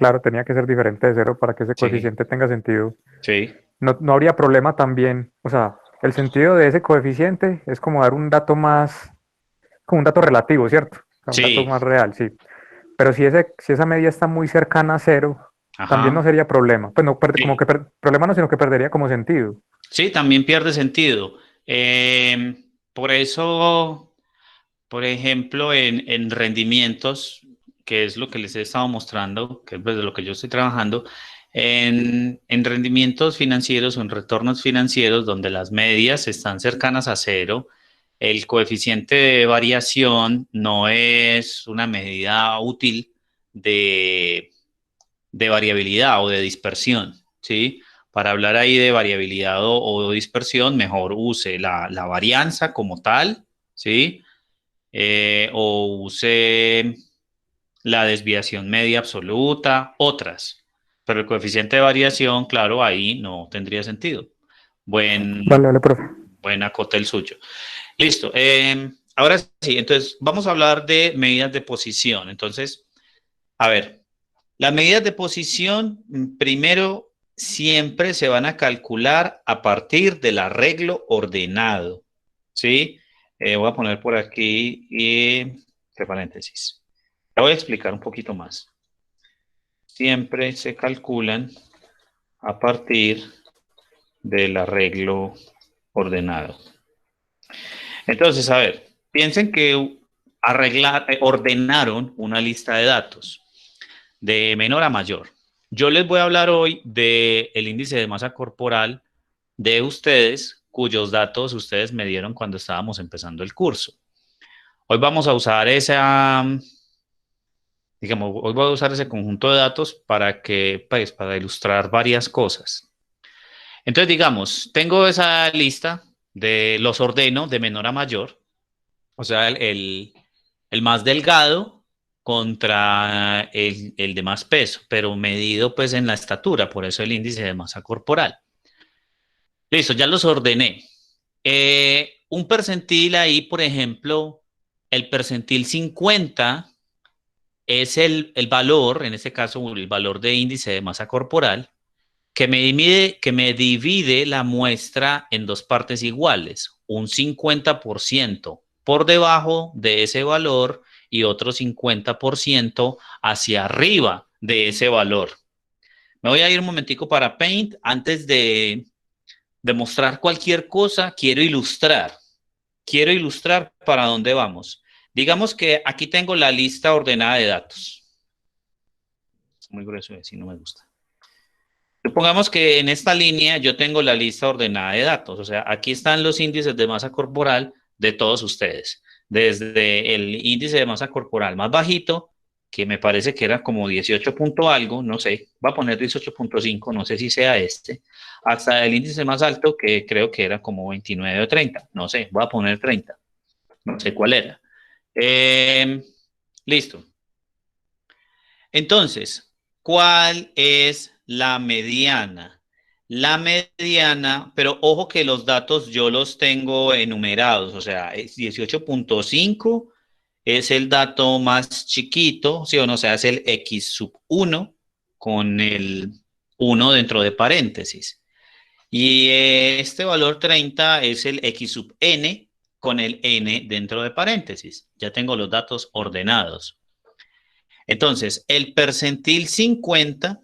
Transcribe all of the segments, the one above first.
Claro, tenía que ser diferente de cero para que ese Sí, coeficiente tenga sentido. sí, No habría problema también, o sea, el sentido de ese coeficiente es como dar un dato más, como un dato relativo, ¿cierto? O sea, un dato sí, más real, sí. Pero si esa medida está muy cercana a cero, también no ajá. sería problema. Pues no, como Sí, que problema no, sino que perdería como sentido. sí, también pierde sentido. Por eso, por ejemplo, en rendimientos, que es lo que les he estado mostrando, que es pues, de lo que yo estoy trabajando, en rendimientos financieros o en retornos financieros donde las medias están cercanas a cero, el coeficiente de variación no es una medida útil de, de variabilidad o de dispersión, ¿sí? Para hablar ahí de variabilidad o dispersión, mejor use la varianza como tal, ¿sí? O use la desviación media absoluta, otras. Pero el coeficiente de variación, claro, ahí no tendría sentido. Vale, Buen, vale, profe. buen acote el suyo. Listo. Ahora sí, entonces vamos a hablar de medidas de posición. Entonces, a ver, las medidas de posición, primero, siempre se van a calcular a partir del arreglo ordenado, ¿sí? Voy a poner por aquí, entre paréntesis. Te voy a explicar un poquito más. Siempre se calculan a partir del arreglo ordenado. Entonces, a ver, piensen que ordenaron una lista de datos de menor a mayor. Yo les voy a hablar hoy del índice de masa corporal de ustedes, cuyos datos ustedes me dieron cuando estábamos empezando el curso. Hoy vamos a usar digamos, hoy voy a usar ese conjunto de datos para que, pues, para ilustrar varias cosas. Entonces, digamos, tengo esa lista los ordeno de menor a mayor, o sea, el más delgado contra el de más peso, pero medido pues en la estatura, por eso el índice de masa corporal. Listo, ya los ordené. Un percentil ahí, por ejemplo, el percentil 50 es el valor, en este caso el valor de índice de masa corporal, que me divide la muestra en dos partes iguales, un 50% por debajo de ese valor y otro 50% hacia arriba de ese valor. Me voy a ir un momentico para Paint. Antes de mostrar cualquier cosa, quiero ilustrar. Quiero ilustrar para dónde vamos. Digamos que aquí tengo la lista ordenada de datos. Es muy grueso, así no me gusta. Supongamos que en esta línea yo tengo la lista ordenada de datos, o sea, aquí están los índices de masa corporal de todos ustedes, desde el índice de masa corporal más bajito, que me parece que era como 18 punto algo, no sé, voy a poner 18.5, no sé si sea este, hasta el índice más alto, que creo que era como 29 o 30, no sé, voy a poner 30, no sé cuál era. Eh, Listo. Entonces, ¿cuál es la mediana? La mediana, pero ojo que los datos yo los tengo enumerados, o sea, es 18.5 es el dato más chiquito, ¿sí o no? O sea, es el X sub 1 con el 1 dentro de paréntesis. Y este valor 30 es el X sub n con el n dentro de paréntesis. Ya tengo los datos ordenados. Entonces, el percentil 50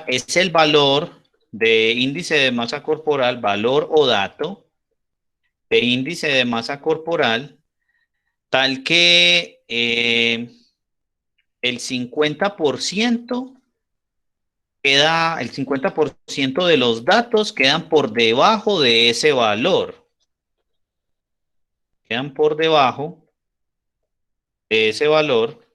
es el valor de índice de masa corporal, valor o dato de índice de masa corporal, tal que el 50% el 50% de los datos quedan por debajo de ese valor. Quedan por debajo de ese valor.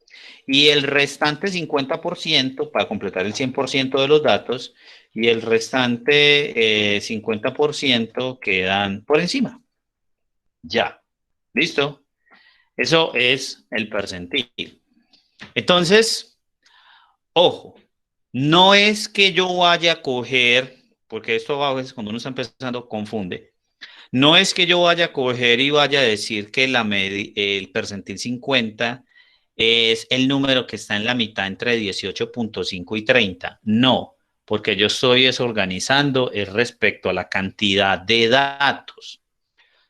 Y el restante 50% para completar el 100% de los datos y el restante 50% quedan por encima. Ya, listo. Eso es el percentil. Entonces, ojo, no es que yo vaya a coger, porque esto a veces cuando uno está empezando confunde, No es que yo vaya a coger y vaya a decir que el percentil 50 es el número que está en la mitad entre 18.5 y 30. No, porque yo estoy desorganizando respecto a la cantidad de datos.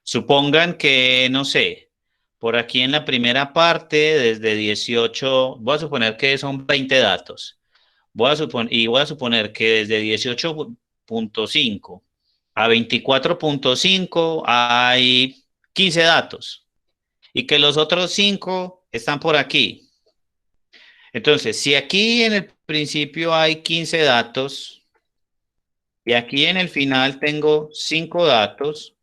Supongan que, no sé, por aquí en la primera parte, desde 18, voy a suponer que son 20 datos. Voy a suponer que desde 18.5 a 24.5 hay 15 datos y que los otros 5 están por aquí. Entonces, si aquí en el principio hay 15 datos y aquí en el final tengo 5 datos,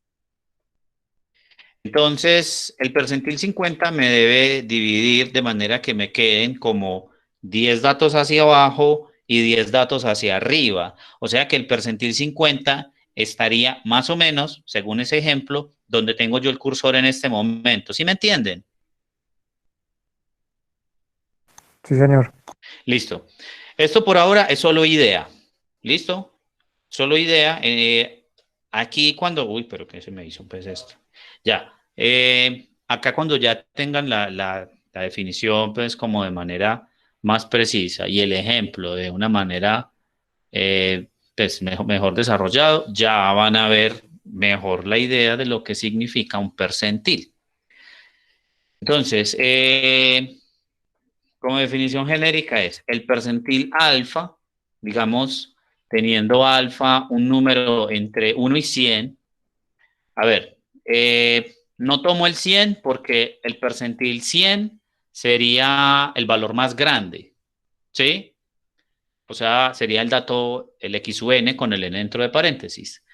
entonces el percentil 50 me debe dividir de manera que me queden como 10 datos hacia abajo y 10 datos hacia arriba. O sea que el percentil 50 estaría más o menos, según ese ejemplo, donde tengo yo el cursor en este momento. ¿Sí me entienden? Sí, señor. Listo. Esto por ahora es solo idea. ¿Listo? Solo idea. Aquí cuando... Uy, pero ¿qué se me hizo pues esto? Ya. Acá cuando ya tengan la definición pues como de manera más precisa y el ejemplo de una manera pues mejor desarrollado, ya van a ver mejor la idea de lo que significa un percentil. Entonces, como definición genérica es el percentil alfa, digamos, teniendo alfa un número entre 1 y 100. A ver, no tomo el 100 porque el percentil 100 sería el valor más grande, ¿sí? O sea, sería el dato, el x sub n con el n dentro de paréntesis.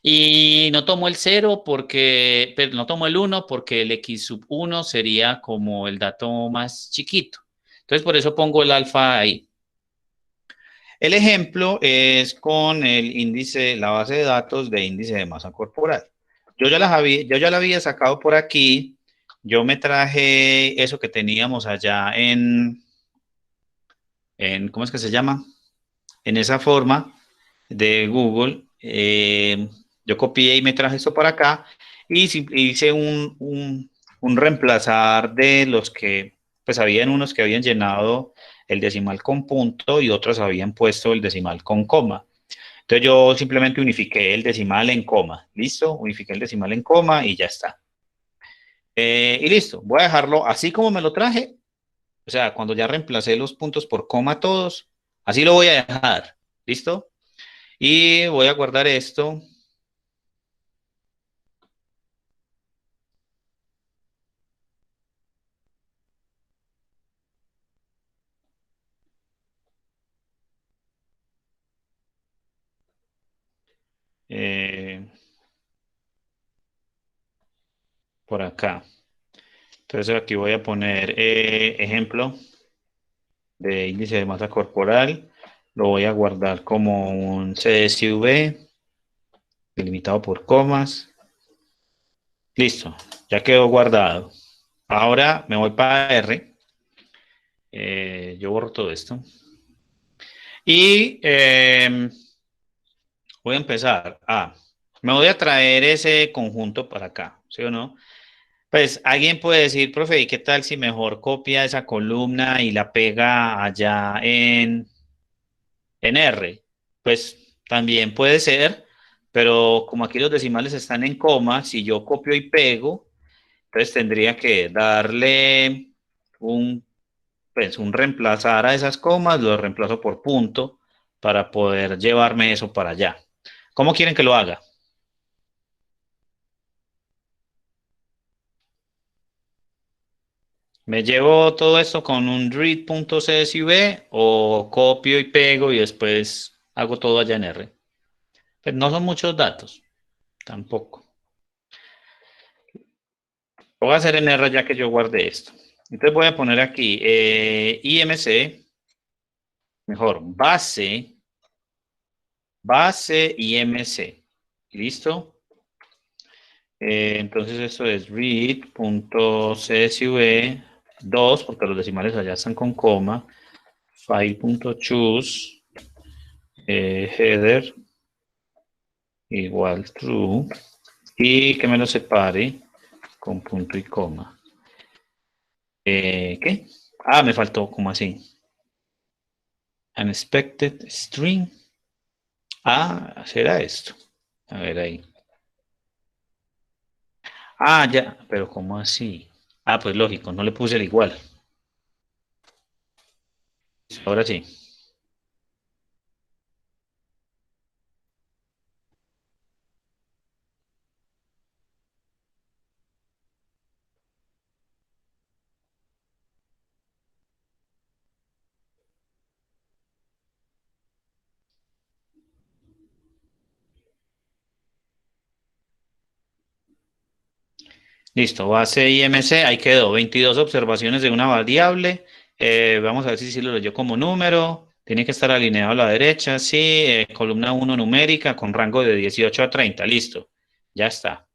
Y no tomo el 0 porque, pero no tomo el 1 porque el x sub 1 sería como el dato más chiquito. Entonces, por eso pongo el alfa ahí. El ejemplo es con el índice, la base de datos de índice de masa corporal. Yo ya la había sacado por aquí. Yo me traje eso que teníamos allá ¿cómo es que se llama? En esa forma de Google. Yo copié y me traje esto para acá y hice un reemplazar de los que, pues habían unos que habían llenado el decimal con punto y otros habían puesto el decimal con coma. Entonces yo simplemente unifiqué el decimal en coma. ¿Listo? Unifiqué el decimal en coma y ya está. Y listo. Voy a dejarlo así como me lo traje. O sea, cuando ya reemplacé los puntos por coma todos, así lo voy a dejar. ¿Listo? Y voy a guardar esto. eh, por acá. Entonces aquí voy a poner ejemplo de índice de masa corporal. Lo voy a guardar como un CSV delimitado por comas. Listo, ya quedó guardado. Ahora me voy para R. Yo borro todo esto. Y voy a empezar. Me voy a traer ese conjunto para acá, ¿sí o no? Pues alguien puede decir, profe, ¿y qué tal si mejor copia esa columna y la pega allá en R? Pues también puede ser, pero como aquí los decimales están en coma, si yo copio y pego, entonces tendría que darle un reemplazar a esas comas, lo reemplazo por punto para poder llevarme eso para allá. ¿Cómo quieren que lo haga? ¿Me llevo todo esto con un read.csv o copio y pego y después hago todo allá en R? Pues no son muchos datos, tampoco. Lo voy a hacer en R ya que yo guardé esto. Entonces voy a poner aquí IMC, mejor, base IMC. ¿Listo? Entonces esto es read.csv2, porque los decimales allá están con coma, file.choose, header igual true, y que me lo separe con punto y coma. ¿Qué? Ah, me faltó, ¿cómo así? Unexpected string. Ah, será esto. A ver ahí. Ah, ya, pero ¿cómo así? Ah, pues lógico, no le puse el igual. Ahora sí. Listo, base IMC, ahí quedó. 22 observaciones de una variable. Vamos a ver si lo leyó como número. Tiene que estar alineado a la derecha, sí. Columna 1 numérica con rango de 18 a 30. Listo, ya está.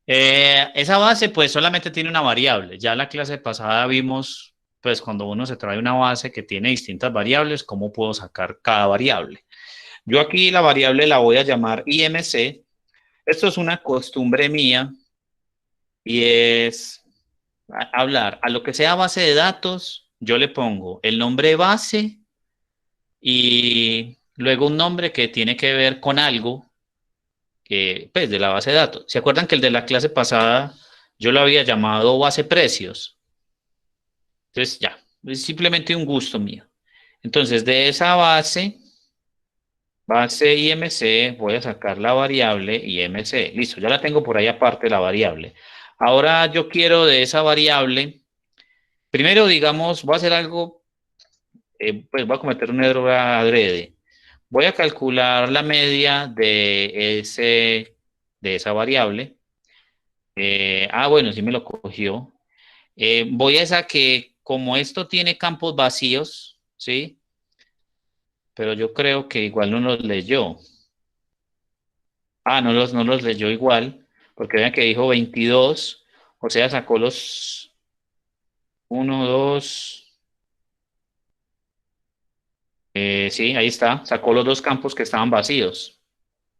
Esa base pues solamente tiene una variable. Ya la clase pasada vimos pues cuando uno se trae una base que tiene distintas variables, cómo puedo sacar cada variable. Yo aquí la variable la voy a llamar IMC. Esto es una costumbre mía y es hablar a lo que sea base de datos, yo le pongo el nombre base y luego un nombre que tiene que ver con algo que, pues, de la base de datos. ¿Se acuerdan que el de la clase pasada yo lo había llamado base precios? Entonces ya, es simplemente un gusto mío. Entonces de esa base IMC, voy a sacar la variable IMC. Listo, ya la tengo por ahí aparte la variable. Ahora yo quiero de esa variable, primero digamos, voy a hacer algo, pues voy a cometer un error adrede. Voy a calcular la media de esa variable. Bueno, sí me lo cogió. Voy a esa que, como esto tiene campos vacíos, ¿sí? Pero yo creo que igual no los leyó. No los leyó igual, porque vean que dijo 22, o sea, sacó los uno, 2, sí, ahí está, sacó los dos campos que estaban vacíos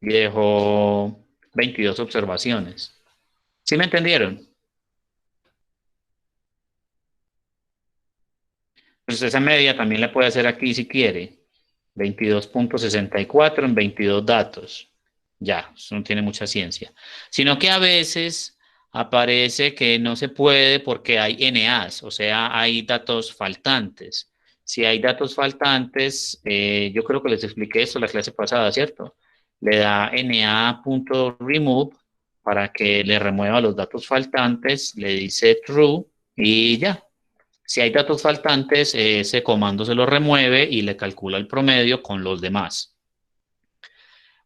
y dejó 22 observaciones. ¿Sí me entendieron? Entonces esa media también la puede hacer aquí si quiere. 22.64 en 22 datos. Ya, eso no tiene mucha ciencia. Sino que a veces aparece que no se puede porque hay NAs, o sea, hay datos faltantes. Si hay datos faltantes, yo creo que les expliqué esto la clase pasada, ¿cierto? Le da na.remove para que le remueva los datos faltantes, le dice true y ya. Si hay datos faltantes, ese comando se lo remueve y le calcula el promedio con los demás.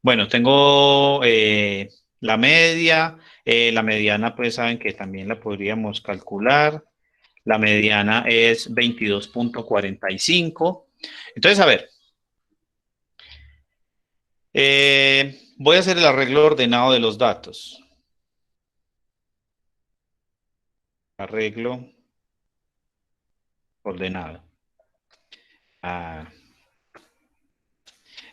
Bueno, tengo la media, la mediana, pues saben que también la podríamos calcular. La mediana es 22.45. Entonces, a ver, voy a hacer el arreglo ordenado de los datos. Arreglo ordenado. Ah.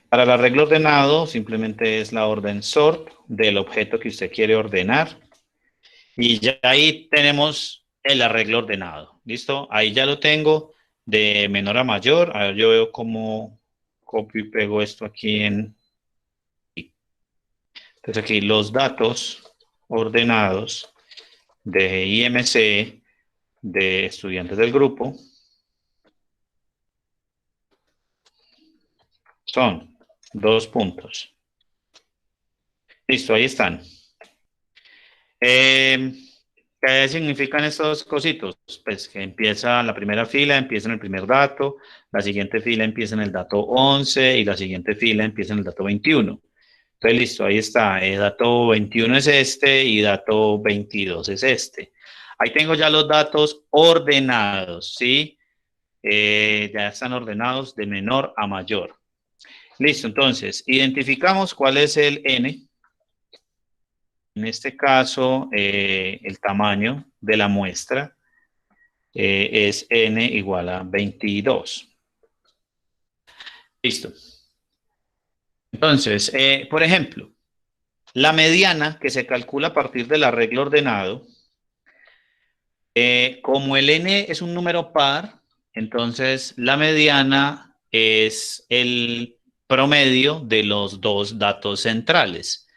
Para el arreglo ordenado, simplemente es la orden sort del objeto que usted quiere ordenar. Y ya ahí tenemos el arreglo ordenado. ¿Listo? Ahí ya lo tengo de menor a mayor. A ver, yo veo cómo copio y pego esto aquí en... Entonces aquí los datos ordenados de IMC de estudiantes del grupo son 2 puntos. Listo, ahí están. ¿Qué significan estos cositos? Pues que empieza la primera fila, empieza en el primer dato, la siguiente fila empieza en el dato 11 y la siguiente fila empieza en el dato 21. Entonces, listo, ahí está. Dato 21 es este y dato 22 es este. Ahí tengo ya los datos ordenados, ¿sí? Ya están ordenados de menor a mayor. Listo, entonces, identificamos cuál es el n. En este caso, el tamaño de la muestra es n igual a 22. Listo. Entonces, por ejemplo, La mediana, que se calcula a partir del arreglo ordenado, como el n es un número par, entonces la mediana es el promedio de los dos datos centrales.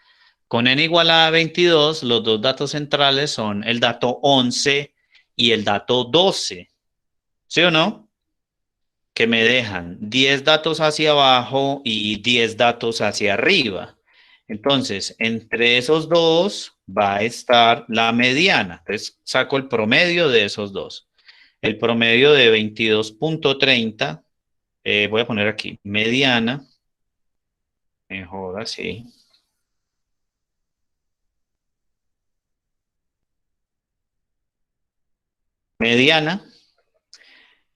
Con n igual a 22, los dos datos centrales son el dato 11 y el dato 12. ¿Sí o no? Que me dejan 10 datos hacia abajo y 10 datos hacia arriba. Entonces, entre esos dos va a estar la mediana. Entonces, saco el promedio de esos dos. El promedio de 22.30, voy a poner aquí, mediana, mejor así. Mediana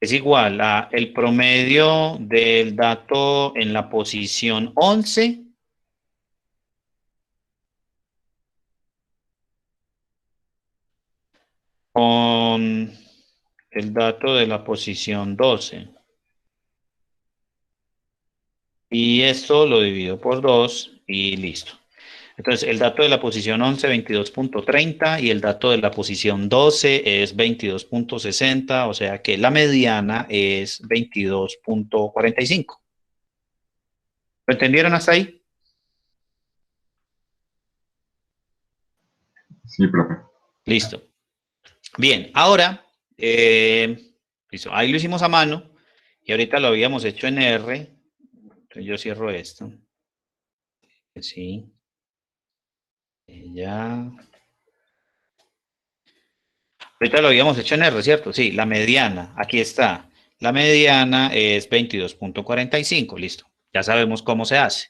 es igual a el promedio del dato en la posición 11 con el dato de la posición 12. Y esto lo divido por 2 y listo. Entonces, el dato de la posición 11, 22.30 y el dato de la posición 12 es 22.60, o sea que la mediana es 22.45. ¿Lo entendieron hasta ahí? Sí, profe. Listo. Bien, ahora, listo, ahí lo hicimos a mano y ahorita lo habíamos hecho en R. Entonces yo cierro esto. Sí. Ya. Ahorita lo habíamos hecho en R, ¿cierto? Sí, la mediana, aquí está. La mediana es 22.45, listo. Ya sabemos cómo se hace.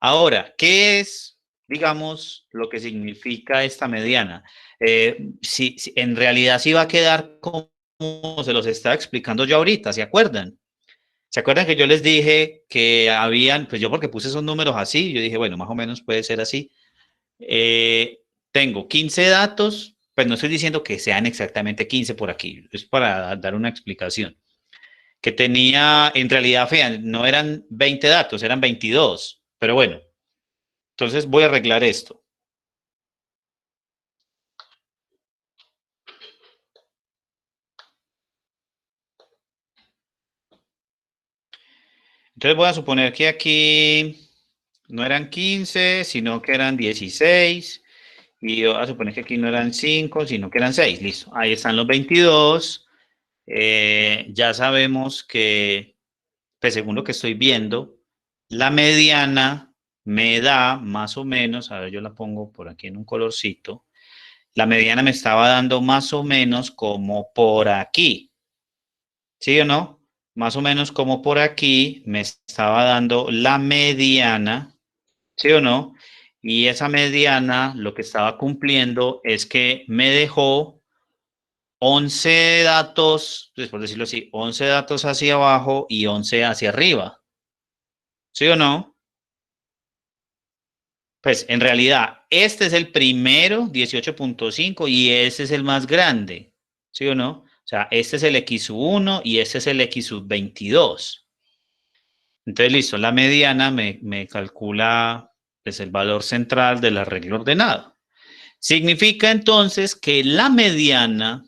Ahora, ¿qué es, digamos, lo que significa esta mediana? Si en realidad sí va a quedar como se los estaba explicando yo ahorita, ¿se acuerdan? ¿Se acuerdan que yo les dije que habían, pues yo porque puse esos números así, yo dije, bueno, más o menos puede ser así. Tengo 15 datos, pues no estoy diciendo que sean exactamente 15 por aquí, es para dar una explicación. Que tenía, en realidad, no eran 20 datos, eran 22, pero bueno, entonces voy a arreglar esto. Entonces voy a suponer que aquí no eran 15, sino que eran 16. Y voy a suponer que aquí no eran 5, sino que eran 6. Listo. Ahí están los 22. Ya sabemos que, pues según lo que estoy viendo, la mediana me da más o menos, a ver, yo la pongo por aquí en un colorcito. La mediana me estaba dando más o menos como por aquí. ¿Sí o no? Más o menos como por aquí me estaba dando la mediana, ¿sí o no? Y esa mediana lo que estaba cumpliendo es que me dejó 11 datos, pues por decirlo así, 11 datos hacia abajo y 11 hacia arriba. ¿Sí o no? Pues en realidad, este es el primero, 18.5, y ese es el más grande. ¿Sí o no? O sea, este es el X1 y este es el X22. Entonces, listo, la mediana me calcula pues, el valor central del arreglo ordenado. Significa entonces que la mediana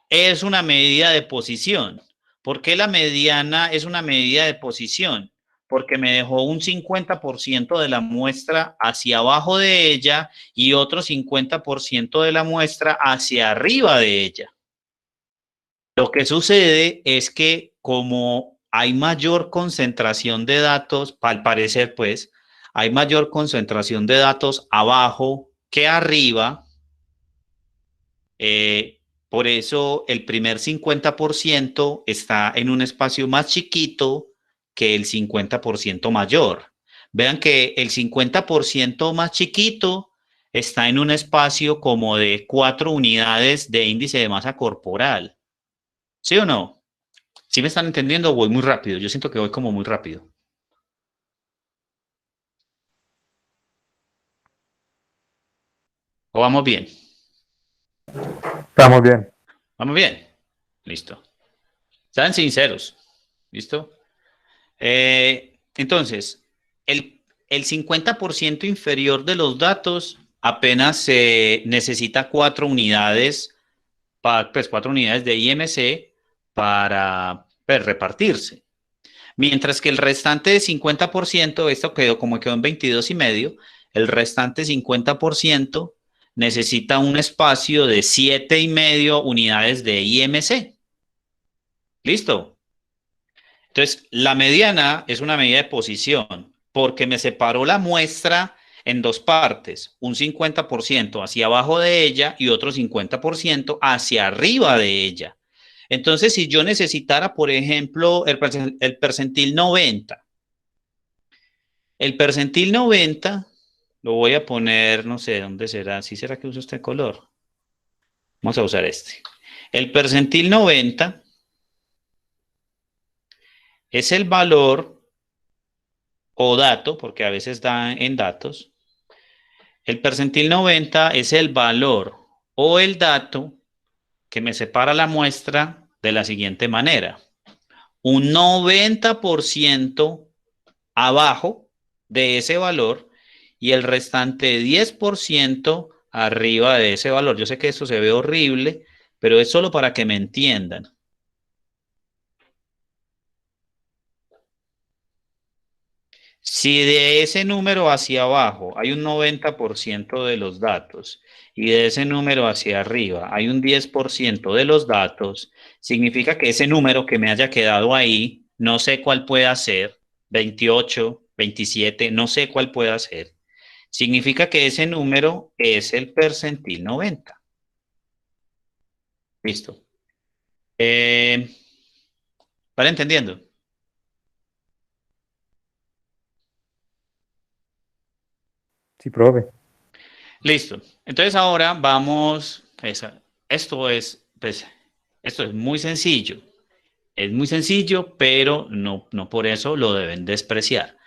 es una medida de posición. ¿Por qué la mediana es una medida de posición? Porque me dejó un 50% de la muestra hacia abajo de ella y otro 50% de la muestra hacia arriba de ella. Lo que sucede es que como hay mayor concentración de datos, al parecer pues, hay mayor concentración de datos abajo que arriba, por eso el primer 50% está en un espacio más chiquito que el 50% mayor. Vean que el 50% más chiquito está en un espacio como de 4 unidades de índice de masa corporal. ¿Sí o no? ¿Sí me están entendiendo o voy muy rápido? Yo siento que voy como muy rápido. ¿O vamos bien? Estamos bien. ¿Vamos bien? Listo. Sean sinceros. ¿Listo? Entonces, el 50% inferior de los datos apenas se necesita 4 unidades, pues 4 unidades de IMC para pues, repartirse. Mientras que el restante 50%, esto quedó en 22,5, el restante 50% necesita un espacio de 7,5 unidades de IMC. ¿Listo? Entonces, la mediana es una medida de posición porque me separó la muestra en dos partes, un 50% hacia abajo de ella y otro 50% hacia arriba de ella. Entonces, si yo necesitara, por ejemplo, el percentil 90, el percentil 90 lo voy a poner, no sé, ¿dónde será? ¿Sí será que uso este color? Vamos a usar este. El percentil 90 es el valor o dato, porque a veces da en datos. El percentil 90 es el valor o el dato que me separa la muestra de la siguiente manera. Un 90% abajo de ese valor y el restante 10% arriba de ese valor. Yo sé que esto se ve horrible, pero es solo para que me entiendan. Si de ese número hacia abajo hay un 90% de los datos y de ese número hacia arriba hay un 10% de los datos, significa que ese número que me haya quedado ahí, no sé cuál pueda ser, 28, 27, no sé cuál pueda ser, significa que ese número es el percentil 90. Listo. ¿Para entendiendo? Sí, profe. Listo. Entonces ahora vamos, pues, esto es muy sencillo. Es muy sencillo, pero no por eso lo deben despreciar.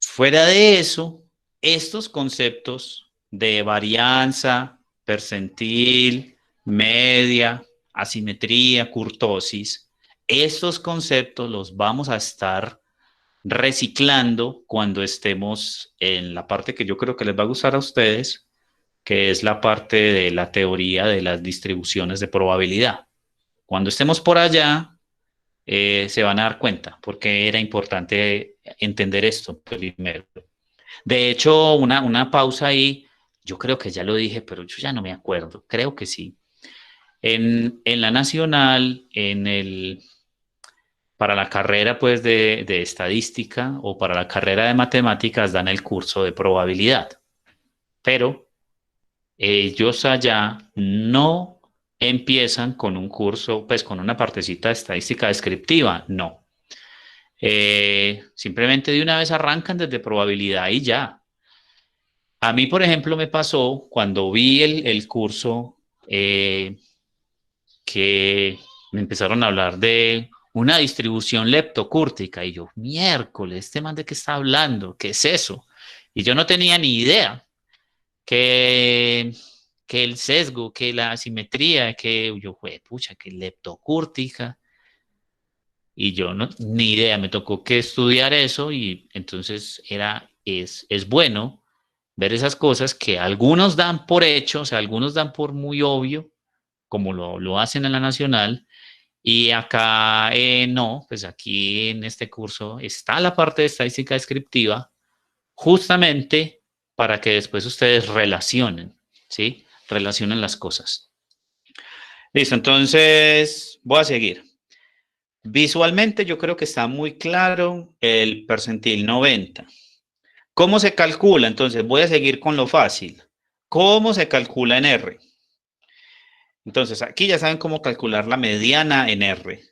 Fuera de eso, estos conceptos de varianza, percentil, media, asimetría, kurtosis, estos conceptos los vamos a estar reciclando cuando estemos en la parte que yo creo que les va a gustar a ustedes, que es la parte de la teoría de las distribuciones de probabilidad. Cuando estemos por allá, se van a dar cuenta porque era importante entender esto primero. De hecho, una pausa ahí, yo creo que ya lo dije, pero yo ya no me acuerdo, creo que sí. En la nacional, para la carrera pues de estadística o para la carrera de matemáticas dan el curso de probabilidad, pero ellos allá no empiezan con un curso, pues con una partecita de estadística descriptiva, no. Simplemente de una vez arrancan desde probabilidad y ya. A mí, por ejemplo, me pasó cuando vi el curso que me empezaron a hablar de una distribución leptocúrtica y yo, miércoles, ¿este man de qué está hablando? ¿Qué es eso? Y yo no tenía ni idea que, que el sesgo, que la asimetría, que yo, pucha, que leptocúrtica. Y yo no, ni idea, me tocó que estudiar eso y entonces es bueno ver esas cosas que algunos dan por hecho, o sea, algunos dan por muy obvio, como lo hacen en la nacional, y acá no, pues aquí en este curso está la parte de estadística descriptiva, justamente para que después ustedes relacionen, ¿sí? Relacionen las cosas. Listo, entonces voy a seguir. Visualmente yo creo que está muy claro el percentil 90. ¿Cómo se calcula? Entonces voy a seguir con lo fácil. ¿Cómo se calcula en R? Entonces aquí ya saben cómo calcular la mediana en R.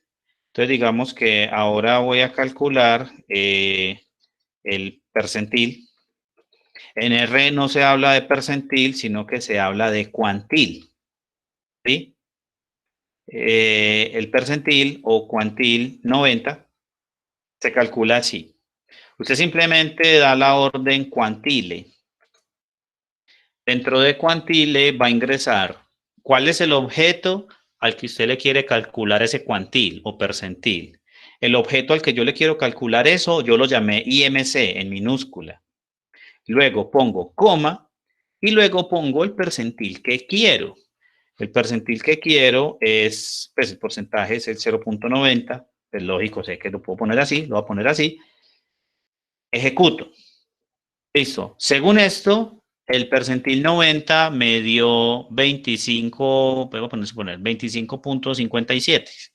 Entonces digamos que ahora voy a calcular el percentil. En R no se habla de percentil, sino que se habla de cuantil. ¿Sí? El percentil o cuantil 90 se calcula así. Usted simplemente da la orden cuantile. Dentro de cuantile va a ingresar cuál es el objeto al que usted le quiere calcular ese cuantil o percentil. El objeto al que yo le quiero calcular eso, yo lo llamé IMC en minúscula. luego pongo coma y luego pongo el percentil que quiero. El percentil que quiero es, pues el porcentaje es el 0.90, es lógico, sé que lo puedo poner así, lo voy a poner así, ejecuto. Listo. Según esto, el percentil 90 me dio 25, puedo poner 25.57.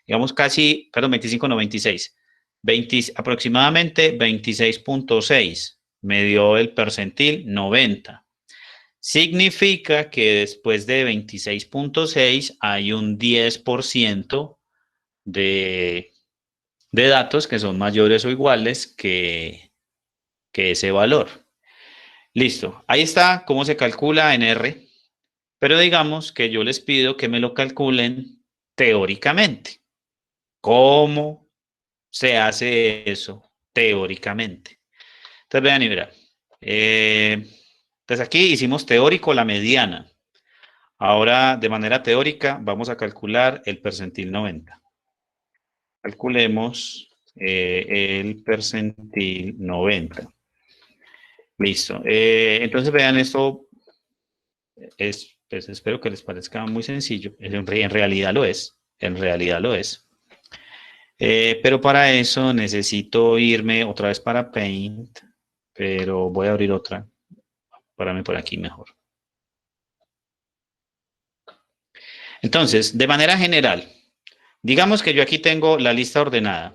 Digamos casi, perdón, 25 no, 26. 20, aproximadamente 26.6 me dio el percentil 90. Significa que después de 26.6 hay un 10% de, de datos que son mayores o iguales que ese valor. Listo, ahí está cómo se calcula en R, pero digamos que yo les pido que me lo calculen teóricamente. ¿Cómo se hace eso teóricamente? Entonces vean y verán. Entonces aquí hicimos teórico la mediana. Ahora de manera teórica vamos a calcular el percentil 90. Calculemos el percentil 90. Listo. Entonces vean esto. Pues espero que les parezca muy sencillo. En realidad lo es. En realidad lo es. Pero para eso necesito irme otra vez para Paint. Pero voy a abrir otra. Párame por aquí mejor. Entonces, de manera general, digamos que yo aquí tengo la lista ordenada.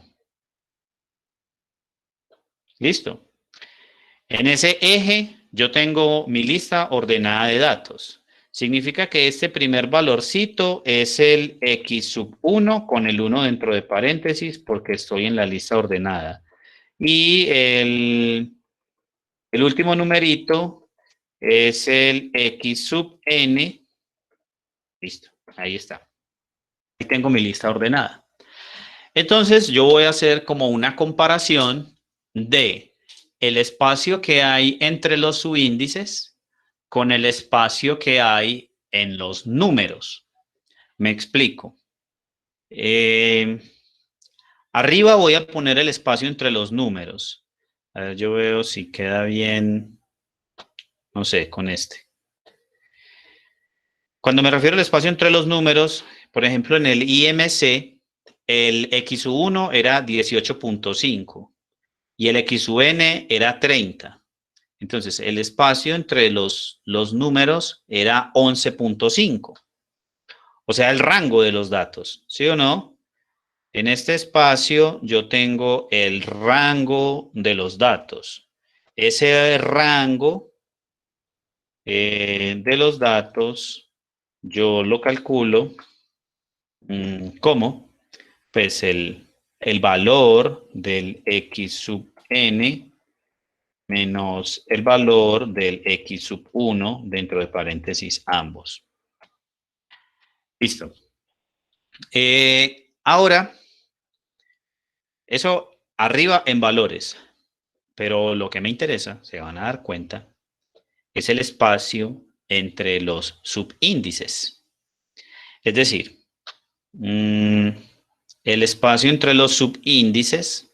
Listo. En ese eje yo tengo mi lista ordenada de datos. Significa que este primer valorcito es el x sub 1 con el 1 dentro de paréntesis porque estoy en la lista ordenada. Y el último numerito es el x sub n. Listo, ahí está. Ahí tengo mi lista ordenada. Entonces yo voy a hacer como una comparación de el espacio que hay entre los subíndices con el espacio que hay en los números. Me explico. Arriba voy a poner el espacio entre los números. A ver, yo veo si queda bien, no sé, con este. Cuando me refiero al espacio entre los números, por ejemplo, en el IMC, el X1 era 18.5 y el XN era 30. Entonces, el espacio entre los números era 11.5. O sea, el rango de los datos, ¿sí o no? En este espacio yo tengo el rango de los datos. Ese rango de los datos yo lo calculo como pues el valor del x sub n menos el valor del x sub 1 dentro de paréntesis ambos. Listo. Ahora, eso arriba en valores, pero lo que me interesa, se van a dar cuenta, es el espacio entre los subíndices. Es decir, el espacio entre los subíndices,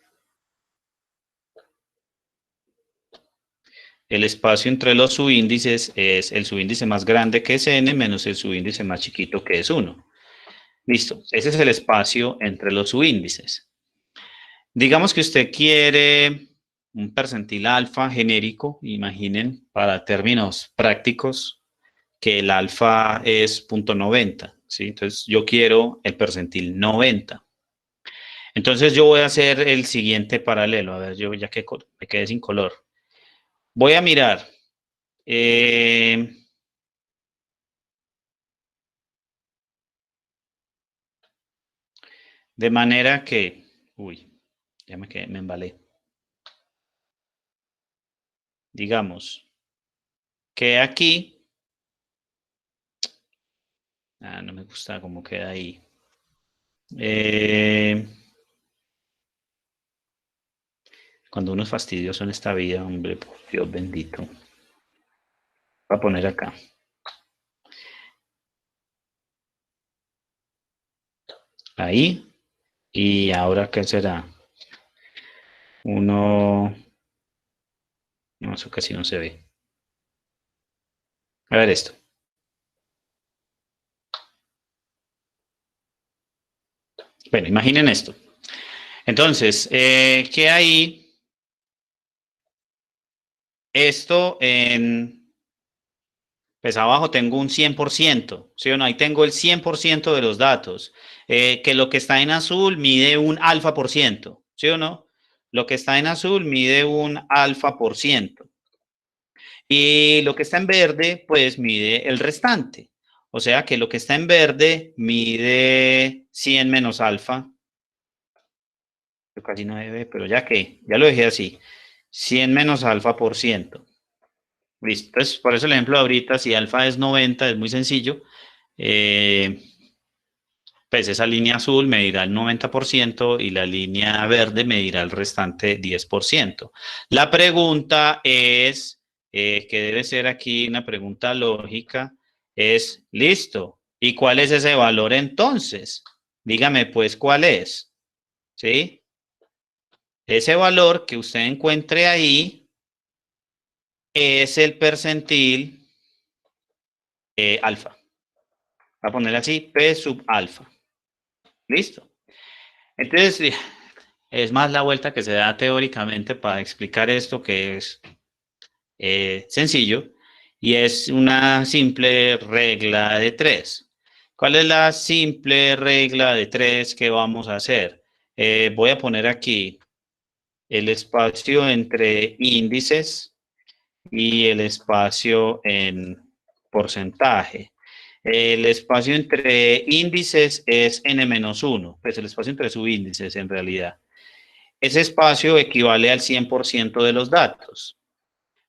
el espacio entre los subíndices es el subíndice más grande que es n menos el subíndice más chiquito que es 1. Listo, ese es el espacio entre los subíndices. Digamos que usted quiere un percentil alfa genérico, imaginen, para términos prácticos, que el alfa es 0.90, ¿sí? Entonces yo quiero el percentil 90. Entonces yo voy a hacer el siguiente paralelo, a ver, yo ya que me quedé sin color. Voy a mirar. De manera que, uy, ya me embalé. Digamos que aquí, no me gusta cómo queda ahí. Cuando uno es fastidioso en esta vida, hombre, por Dios bendito. Voy a poner acá. Ahí. Y ahora, ¿qué será? Uno. No, eso casi no se ve. A ver esto. Bueno, imaginen esto. Entonces, ¿qué hay? Esto pues abajo tengo un 100%, ¿sí o no? Ahí tengo el 100% de los datos. Que lo que está en azul mide un alfa por ciento, ¿sí o no? Lo que está en azul mide un alfa por ciento. Y lo que está en verde, pues mide el restante. O sea que lo que está en verde mide 100 menos alfa. Yo casi no debe, pero ya que, ya lo dejé así. 100 menos alfa por ciento. Listo. Entonces, por eso el ejemplo de ahorita, si alfa es 90, es muy sencillo. Pues esa línea azul medirá el 90% y la línea verde medirá el restante 10%. La pregunta es, que debe ser aquí una pregunta lógica, es, listo, ¿y cuál es ese valor entonces? Dígame pues cuál es, ¿sí? Ese valor que usted encuentre ahí es el percentil alfa. Voy a poner así, P sub alfa. ¿Listo? Entonces, es más la vuelta que se da teóricamente para explicar esto que es sencillo y es una simple regla de tres. ¿Cuál es la simple regla de tres que vamos a hacer? Voy a poner aquí el espacio entre índices y el espacio en porcentaje. El espacio entre índices es n-1, pues el espacio entre subíndices en realidad. Ese espacio equivale al 100% de los datos.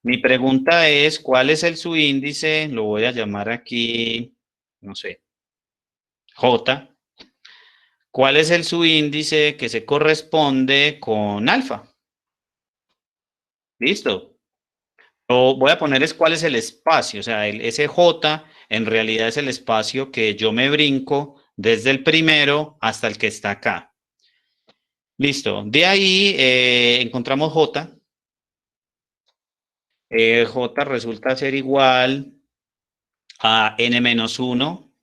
Mi pregunta es, ¿cuál es el subíndice? Lo voy a llamar aquí, no sé, J. ¿Cuál es el subíndice que se corresponde con alfa? ¿Listo? Lo voy a poner es cuál es el espacio, o sea, ese J en realidad es el espacio que yo me brinco desde el primero hasta el que está acá. Listo. De ahí encontramos J. J resulta ser igual a n-1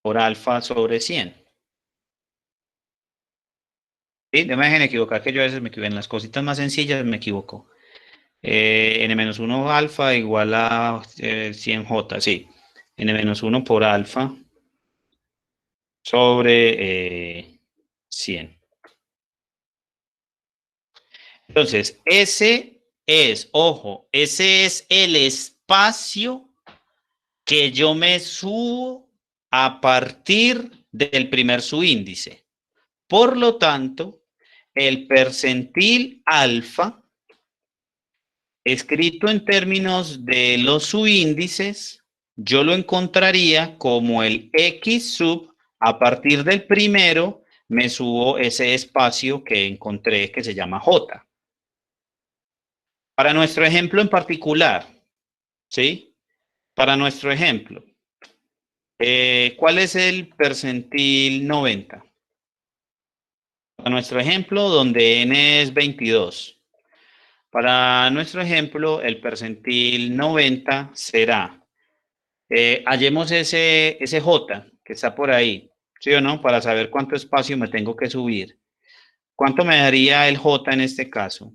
por alfa sobre 100. ¿Sí? No me dejen equivocar, que yo a veces me equivoco. En las cositas más sencillas me equivoco. N-1 alfa igual a 100J, sí. N-1 por alfa sobre 100. Entonces, ese es, ojo, ese es el espacio que yo me subo a partir del primer subíndice. Por lo tanto, el percentil alfa, escrito en términos de los subíndices, yo lo encontraría como el X sub, a partir del primero, me subo ese espacio que encontré que se llama J. Para nuestro ejemplo en particular, ¿sí? Para nuestro ejemplo, ¿cuál es el percentil 90? Para nuestro ejemplo, donde n es 22. Para nuestro ejemplo, el percentil 90 será, hallemos ese J que está por ahí, ¿sí o no? Para saber cuánto espacio me tengo que subir. ¿Cuánto me daría el J en este caso?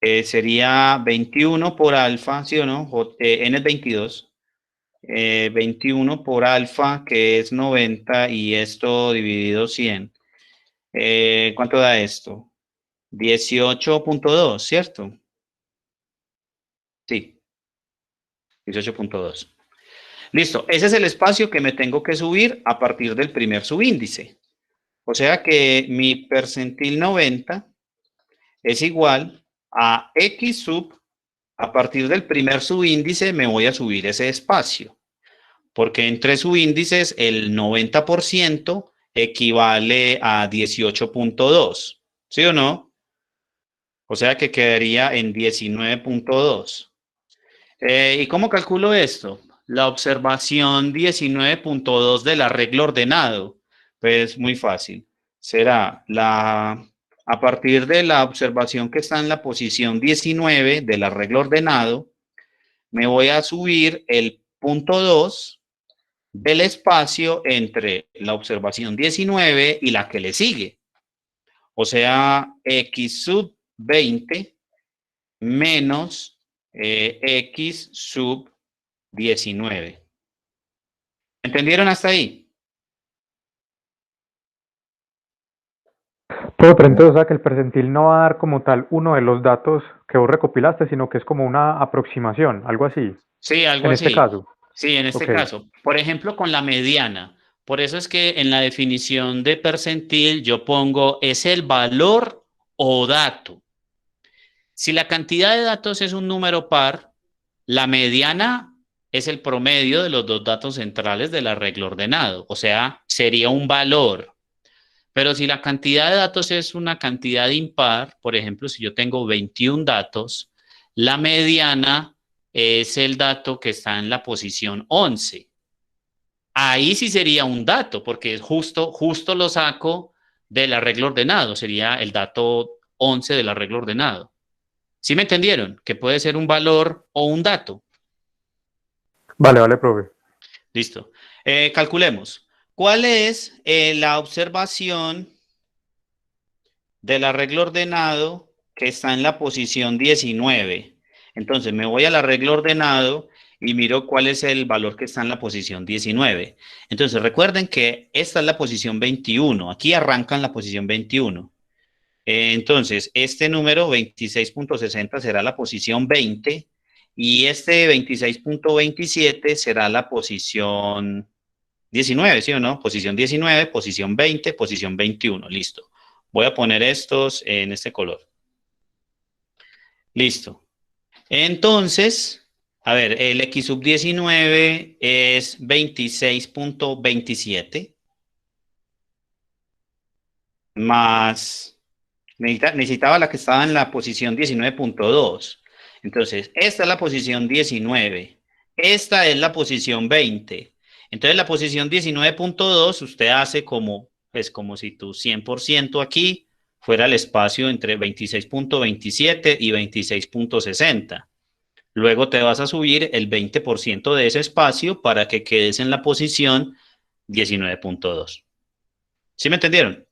Sería 21 por alfa, ¿sí o no? N es 22. 21 por alfa, que es 90, y esto dividido 100. ¿Cuánto da esto? 18.2, ¿cierto? Sí, 18.2. Listo, ese es el espacio que me tengo que subir a partir del primer subíndice. O sea que mi percentil 90 es igual a X sub, a partir del primer subíndice me voy a subir ese espacio. Porque entre subíndices el 90% equivale a 18.2, ¿sí o no? O sea que quedaría en 19.2. ¿Y cómo calculo esto? La observación 19.2 del arreglo ordenado. Pues muy fácil. será a partir de la observación que está en la posición 19 del arreglo ordenado, me voy a subir el punto 2 del espacio entre la observación 19 y la que le sigue. O sea, x sub 20 menos x sub 19. ¿Entendieron hasta ahí? Todo, pero entonces, o sea, que el percentil no va a dar como tal uno de los datos que vos recopilaste, sino que es como una aproximación, algo así, Sí, algo en este así. caso. Sí, en este Ok. caso. Por ejemplo, con la mediana. Por eso es que en la definición de percentil yo pongo es el valor o dato. Si la cantidad de datos es un número par, la mediana es el promedio de los dos datos centrales del arreglo ordenado. O sea, sería un valor. Pero si la cantidad de datos es una cantidad impar, por ejemplo, si yo tengo 21 datos, la mediana es el dato que está en la posición 11. Ahí sí sería un dato, porque justo lo saco del arreglo ordenado, sería el dato 11 del arreglo ordenado. ¿Sí me entendieron? Que puede ser un valor o un dato. Vale, vale, profe. Listo. Calculemos. ¿Cuál es la observación del arreglo ordenado que está en la posición 19? Entonces me voy al arreglo ordenado y miro cuál es el valor que está en la posición 19. Entonces recuerden que esta es la posición 21. Aquí arranca en la posición 21. Entonces, este número 26.60 será la posición 20 y este 26.27 será la posición 19, ¿sí o no? Posición 19, posición 20, posición 21. Listo. Voy a poner estos en este color. Listo. Entonces, a ver, el X sub 19 es 26.27 más, necesitaba la que estaba en la posición 19.2. Entonces, esta es la posición 19. Esta es la posición 20. Entonces, la posición 19.2 usted hace como, pues, como si tu 100% aquí fuera el espacio entre 26.27 y 26.60. Luego te vas a subir el 20% de ese espacio para que quedes en la posición 19.2. ¿Sí me entendieron?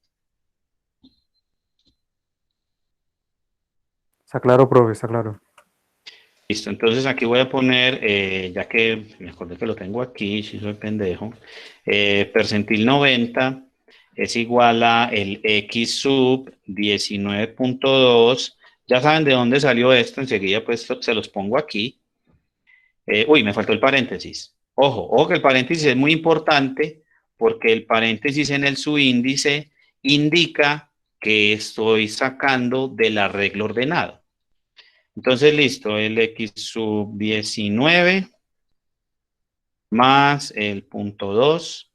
Está claro, profe, está claro. Listo, entonces aquí voy a poner, ya que me acordé que lo tengo aquí, si soy pendejo, percentil 90 es igual a el x sub 19.2. Ya saben de dónde salió esto, enseguida pues se los pongo aquí. Uy, me faltó el paréntesis. Ojo que el paréntesis es muy importante porque el paréntesis en el subíndice indica que estoy sacando del arreglo ordenado. Entonces, listo, el x sub 19 más el punto 2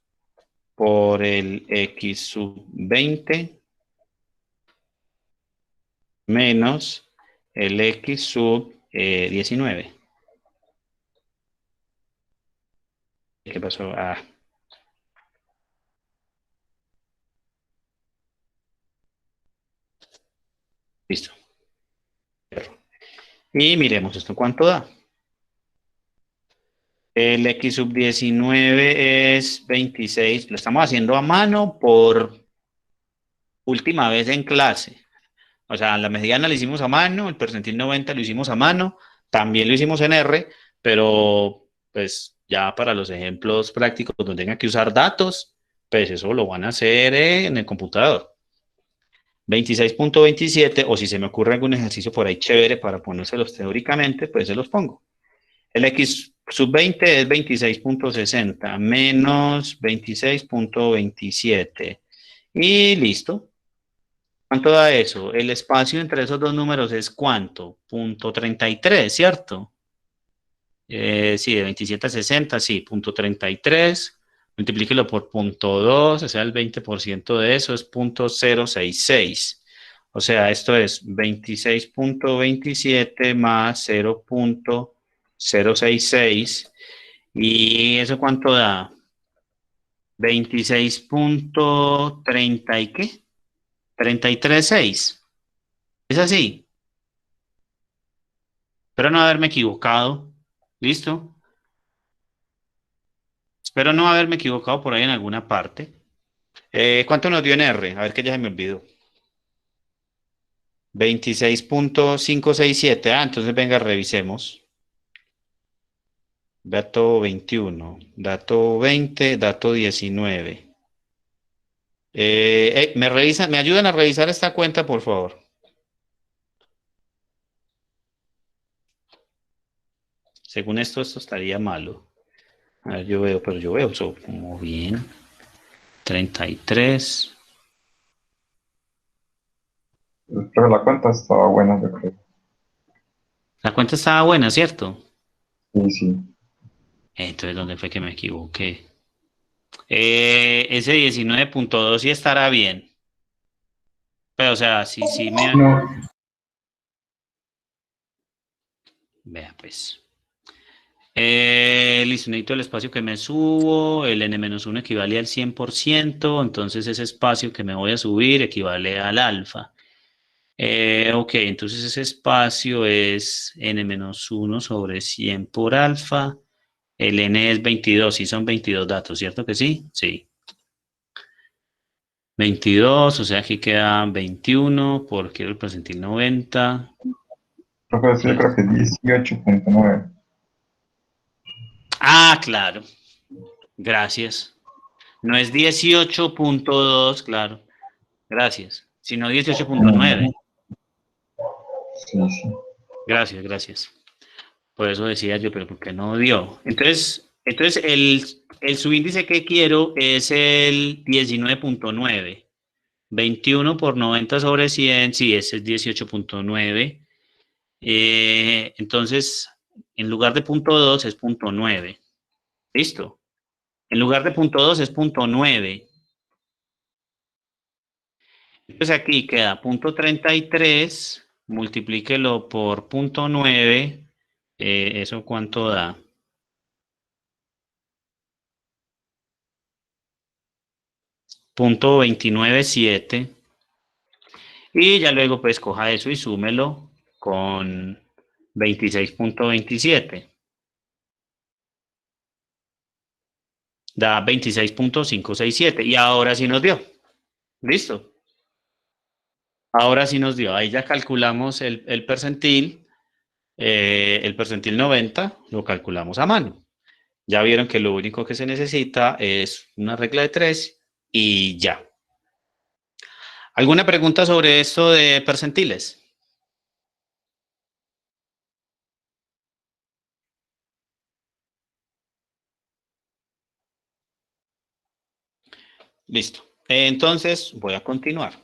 por el x sub 20 menos el x sub 19. ¿Qué pasó? Ah, listo. Y miremos esto cuánto da. El x sub 19 es 26. Lo estamos haciendo a mano por última vez en clase. O sea, la mediana la hicimos a mano, el percentil 90 lo hicimos a mano, también lo hicimos en R, pero pues ya para los ejemplos prácticos donde tengan que usar datos, pues eso lo van a hacer en el computador. 26.27, o si se me ocurre algún ejercicio por ahí chévere para ponérselos teóricamente, pues se los pongo. El X sub 20 es 26.60 menos 26.27. Y listo. ¿Cuánto da eso? El espacio entre esos dos números es ¿cuánto? Punto 33, ¿cierto? Sí, de 27 a 60, sí, punto 33. Multiplíquelo por punto 2, o sea, el 20% de eso es punto 066. O sea, esto es 26.27 más 0.066. ¿Y eso cuánto da? 26.30 y qué? 33.6. Es así. Espero no haberme equivocado. ¿Listo? Espero no haberme equivocado por ahí en alguna parte. ¿Cuánto nos dio en R? A ver que ya se me olvidó. 26.567. Ah, entonces venga, revisemos. Dato 21, dato 20, dato 19. ¿Me ayudan a revisar esta cuenta, por favor? Según esto estaría malo. A ver, yo veo, pero yo veo eso como bien. 33. Pero la cuenta estaba buena, yo creo. La cuenta estaba buena, ¿cierto? Sí, sí. Entonces, ¿dónde fue que me equivoqué? Ese 19.2 sí estará bien. Pero, o sea, sí me... No, Vea, pues. Listo, necesito el espacio que me subo. El n-1 equivale al 100%. Entonces, ese espacio que me voy a subir equivale al alfa. Ok, entonces ese espacio es n-1 sobre 100 por alfa. El n es 22, sí son 22 datos, ¿cierto que sí? Sí. 22, o sea, aquí queda 21 porque el percentil 90. profesor, yo creo que 18.9. Ah, claro. Gracias. No es 18.2, claro. Gracias. Sino 18.9. Sí, sí. Gracias, gracias. Por eso decía yo, pero ¿por qué no dio? Entonces el subíndice que quiero es el 19.9. 21 por 90 sobre 100, sí, ese es 18.9. Entonces, en lugar de punto 2 es punto 9. ¿Listo? En lugar de punto 2 es punto 9. Entonces aquí queda punto 33, multiplíquelo por punto 9. ¿Eso cuánto da? Punto 29.7. Y ya luego pues coja eso y súmelo con 26.27. Da 26.567. Y ahora sí nos dio. ¿Listo? Ahora sí nos dio. Ahí ya calculamos el percentil. El percentil 90 lo calculamos a mano. Ya vieron que lo único que se necesita es una regla de 3 y ya. ¿Alguna pregunta sobre esto de percentiles? Listo. Entonces voy a continuar.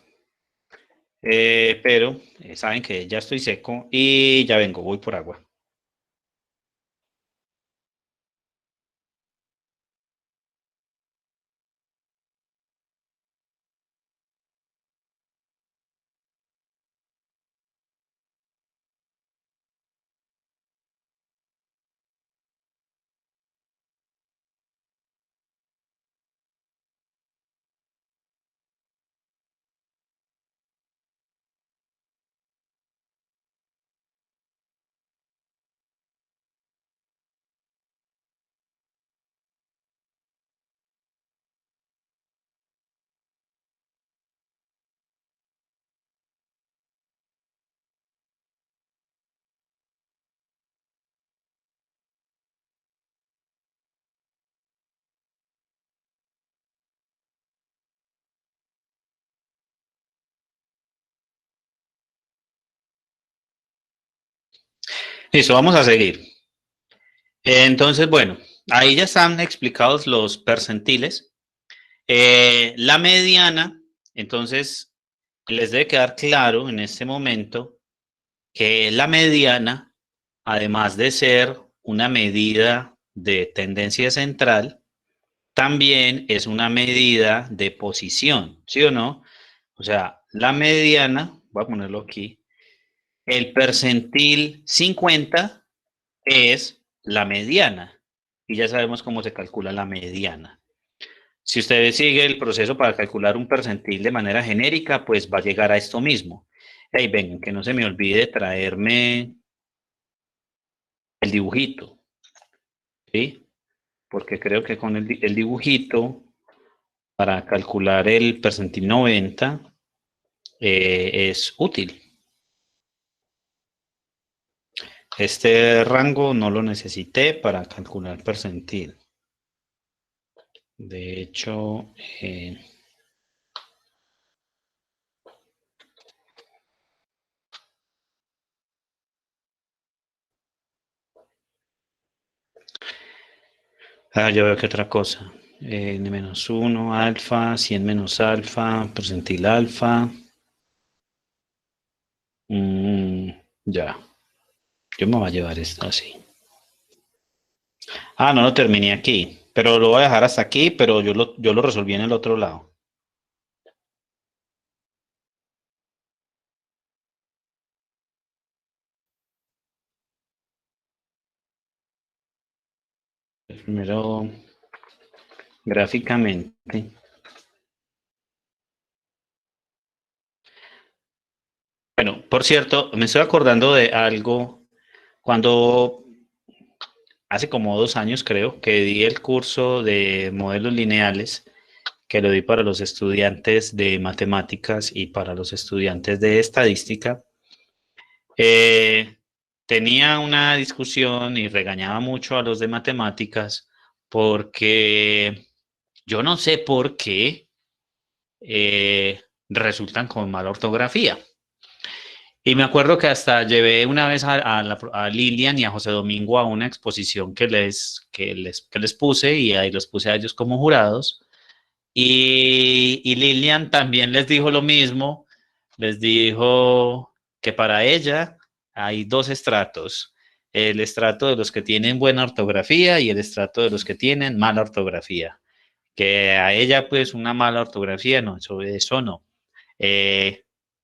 Pero saben que ya estoy seco y ya vengo, voy por agua. Listo, vamos a seguir. Entonces, bueno, ahí ya están explicados los percentiles. La mediana, entonces, les debe quedar claro en este momento que la mediana, además de ser una medida de tendencia central, también es una medida de posición, ¿sí o no? O sea, la mediana, voy a ponerlo aquí, el percentil 50 es la mediana. Y ya sabemos cómo se calcula la mediana. Si usted sigue el proceso para calcular un percentil de manera genérica, pues va a llegar a esto mismo. Hey, vengan, que no se me olvide traerme el dibujito, ¿sí? Porque creo que con el dibujito, para calcular el percentil 90, es útil. Este rango no lo necesité para calcular percentil. De hecho, yo veo que otra cosa. N-1, alfa, 100 menos alfa, percentil alfa. Ya. Yo me voy a llevar esto así. Ah, no lo terminé aquí. Pero lo voy a dejar hasta aquí, pero yo lo resolví en el otro lado. Primero, gráficamente. Bueno, por cierto, me estoy acordando de algo cuando hace como 2 años creo que di el curso de modelos lineales, que lo di para los estudiantes de matemáticas y para los estudiantes de estadística. Tenía una discusión y regañaba mucho a los de matemáticas porque yo no sé por qué resultan con mala ortografía. Y me acuerdo que hasta llevé una vez a Lilian y a José Domingo a una exposición que les puse y ahí los puse a ellos como jurados. Y Lilian también les dijo lo mismo, les dijo que para ella hay dos estratos, el estrato de los que tienen buena ortografía y el estrato de los que tienen mala ortografía. Que a ella pues una mala ortografía, no, eso no.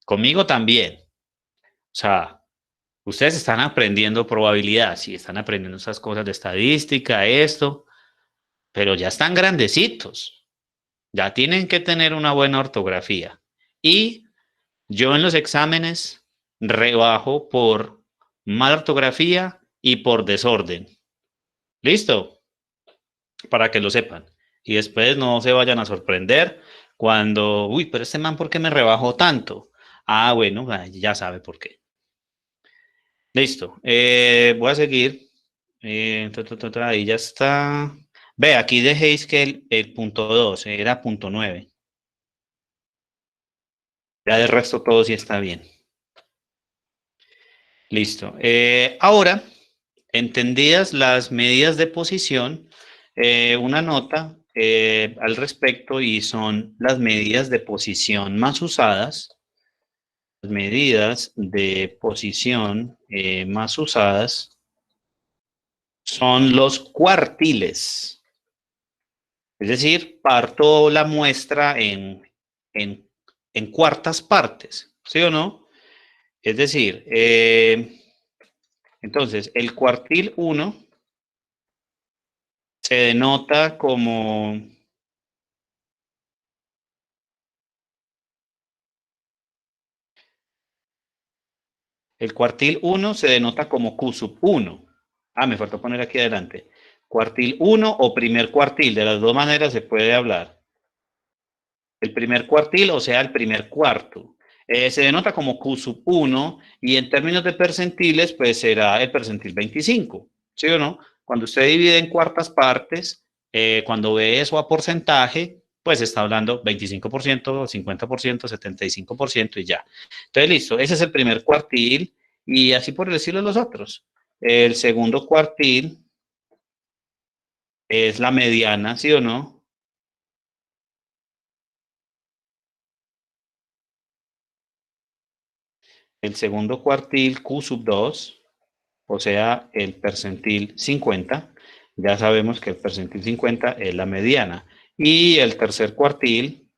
Conmigo también. O sea, ustedes están aprendiendo probabilidad, sí, están aprendiendo esas cosas de estadística, esto, pero ya están grandecitos, ya tienen que tener una buena ortografía. Y yo en los exámenes rebajo por mala ortografía y por desorden. ¿Listo? Para que lo sepan. Y después no se vayan a sorprender cuando, uy, pero este man, ¿por qué me rebajó tanto? Ah, bueno, ya sabe por qué. Listo. Voy a seguir. Ahí ya está. Ve, aquí dejéis que el punto 2 era punto 9. Ya de resto todo sí está bien. Listo. Ahora, entendidas las medidas de posición, una nota al respecto y son las medidas de posición más usadas. Las medidas de posición más usadas son los cuartiles. Es decir, parto la muestra en, en cuartas partes, ¿sí o no? Es decir, entonces el cuartil 1 se denota como el cuartil 1 se denota como Q sub 1. Ah, me faltó poner aquí adelante. Cuartil 1 o primer cuartil, de las dos maneras se puede hablar. El primer cuartil, o sea, el primer cuarto. Se denota como Q sub 1 y en términos de percentiles, pues será el percentil 25, ¿sí o no? Cuando usted divide en cuartas partes, cuando ve eso a porcentaje, pues está hablando 25%, 50%, 75% y ya. Entonces, listo, ese es el primer cuartil y así por decirlo los otros. El segundo cuartil es la mediana, ¿sí o no? El segundo cuartil Q sub 2, o sea, el percentil 50. Ya sabemos que el percentil 50 es la mediana. Y el tercer cuartil,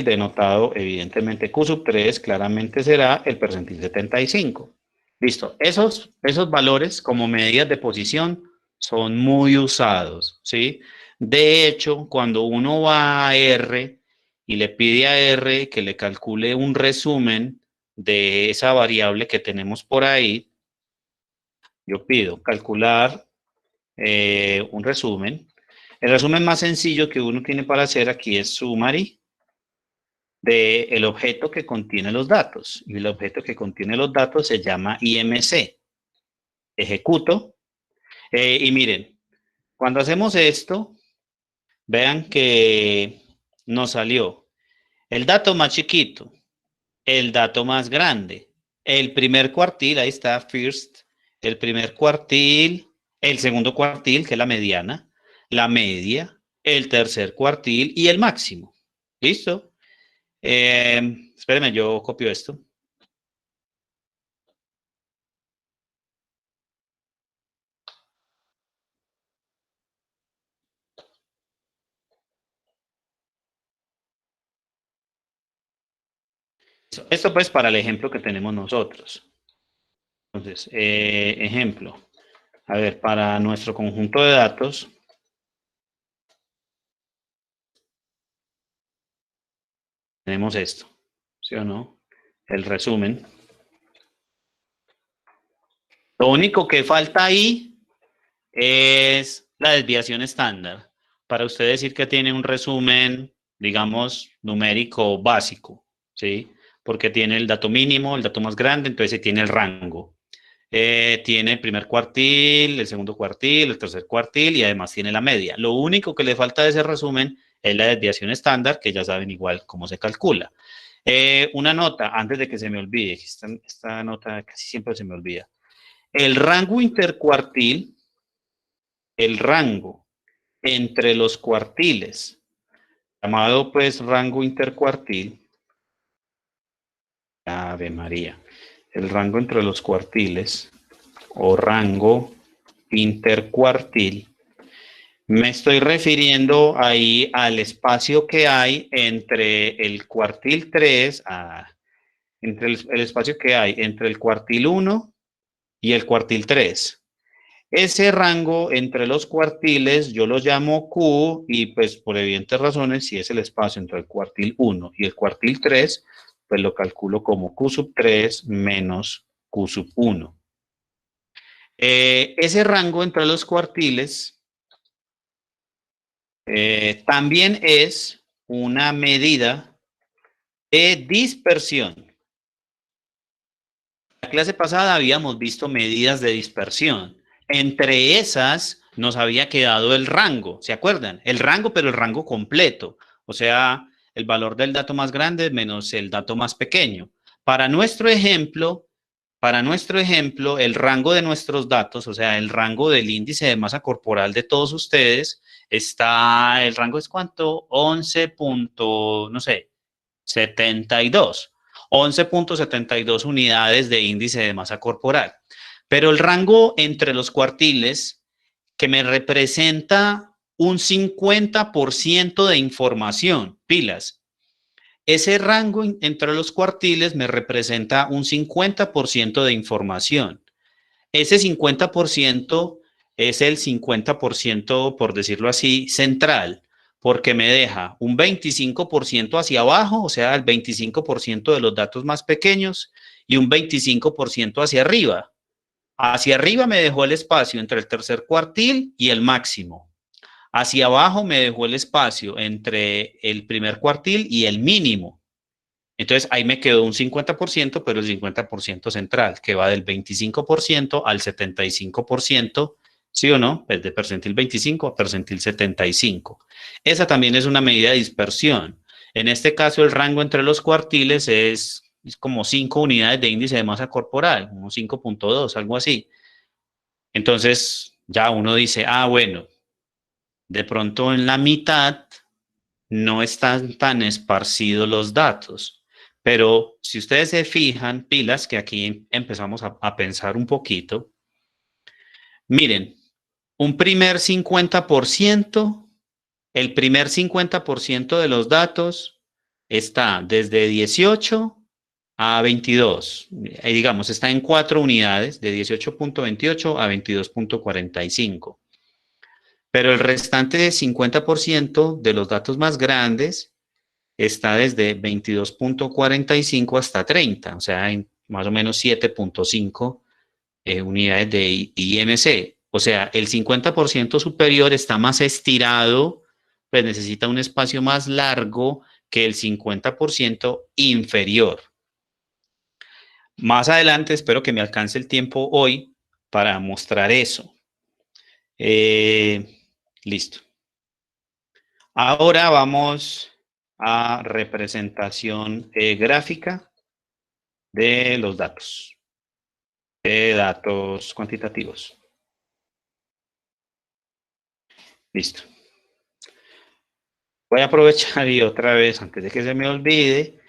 denotado evidentemente Q sub 3, claramente será el percentil 75. Listo. Esos valores como medidas de posición son muy usados, ¿sí? De hecho, cuando uno va a R y le pide a R que le calcule un resumen de esa variable que tenemos por ahí, yo pido calcular un resumen. El resumen más sencillo que uno tiene para hacer aquí es summary del objeto que contiene los datos. Y el objeto que contiene los datos se llama IMC. Ejecuto. Y miren, cuando hacemos esto, vean que nos salió el dato más chiquito, el dato más grande, el primer cuartil, ahí está, first, el primer cuartil, el segundo cuartil, que es la mediana, la media, el tercer cuartil y el máximo. ¿Listo? Espérenme, yo copio esto. Esto pues para el ejemplo que tenemos nosotros. Entonces, ejemplo. A ver, para nuestro conjunto de datos, tenemos esto, ¿sí o no? El resumen. Lo único que falta ahí es la desviación estándar. Para usted decir que tiene un resumen, digamos, numérico básico, ¿sí? Porque tiene el dato mínimo, el dato más grande, entonces tiene el rango. Tiene el primer cuartil, el segundo cuartil, el tercer cuartil y además tiene la media. Lo único que le falta de ese resumen es la desviación estándar, que ya saben igual cómo se calcula. Una nota, antes de que se me olvide, esta nota casi siempre se me olvida. El rango intercuartil, el rango entre los cuartiles, llamado pues rango intercuartil, Ave María, el rango entre los cuartiles o rango intercuartil, me estoy refiriendo ahí al espacio que hay entre el cuartil 3, entre el espacio que hay entre el cuartil 1 y el cuartil 3. Ese rango entre los cuartiles yo lo llamo Q y pues por evidentes razones, si es el espacio entre el cuartil 1 y el cuartil 3, pues lo calculo como Q sub 3 menos Q sub 1. Ese rango entre los cuartiles también es una medida de dispersión. En la clase pasada habíamos visto medidas de dispersión. Entre esas nos había quedado el rango, ¿se acuerdan? El rango, pero el rango completo. O sea, el valor del dato más grande menos el dato más pequeño. Para nuestro ejemplo, el rango de nuestros datos, o sea, el rango del índice de masa corporal de todos ustedes, el rango es ¿cuánto? 11. No sé, 72. 11.72 unidades de índice de masa corporal. Pero el rango entre los cuartiles, que me representa un 50% de información, pilas, ese rango entre los cuartiles me representa un 50% de información. Ese 50% es el 50%, por decirlo así, central, porque me deja un 25% hacia abajo, o sea, el 25% de los datos más pequeños, y un 25% hacia arriba. Hacia arriba me dejó el espacio entre el tercer cuartil y el máximo. Hacia abajo me dejó el espacio entre el primer cuartil y el mínimo. Entonces ahí me quedó un 50%, pero el 50% central, que va del 25% al 75%, ¿sí o no? Pues de percentil 25 a percentil 75. Esa también es una medida de dispersión. En este caso, el rango entre los cuartiles es como 5 unidades de índice de masa corporal, como 5.2, algo así. Entonces ya uno dice, bueno, de pronto en la mitad no están tan esparcidos los datos. Pero si ustedes se fijan, pilas, que aquí empezamos a pensar un poquito, miren, un primer 50%, el primer 50% de los datos está desde 18 a 22. Digamos, está en 4 unidades, de 18.28 a 22.45. Pero el restante 50% de los datos más grandes está desde 22.45 hasta 30, o sea, en más o menos 7.5 unidades de IMC. O sea, el 50% superior está más estirado, pues necesita un espacio más largo que el 50% inferior. Más adelante espero que me alcance el tiempo hoy para mostrar eso. Listo. Ahora vamos a representación gráfica de los datos, de datos cuantitativos. Listo. Voy a aprovechar y otra vez, antes de que se me olvide,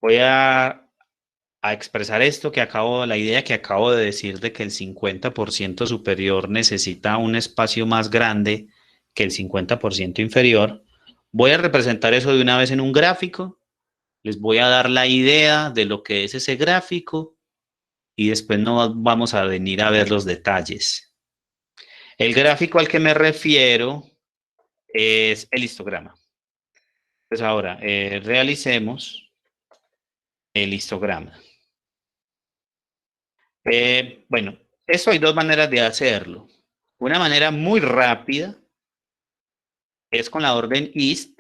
voy a expresar esto que la idea que acabo de decir de que el 50% superior necesita un espacio más grande que el 50% inferior. Voy a representar eso de una vez en un gráfico. Les voy a dar la idea de lo que es ese gráfico y después nos vamos a venir a ver los detalles. El gráfico al que me refiero es el histograma. Pues ahora, realicemos el histograma. Bueno, eso hay dos maneras de hacerlo. Una manera muy rápida es con la orden ist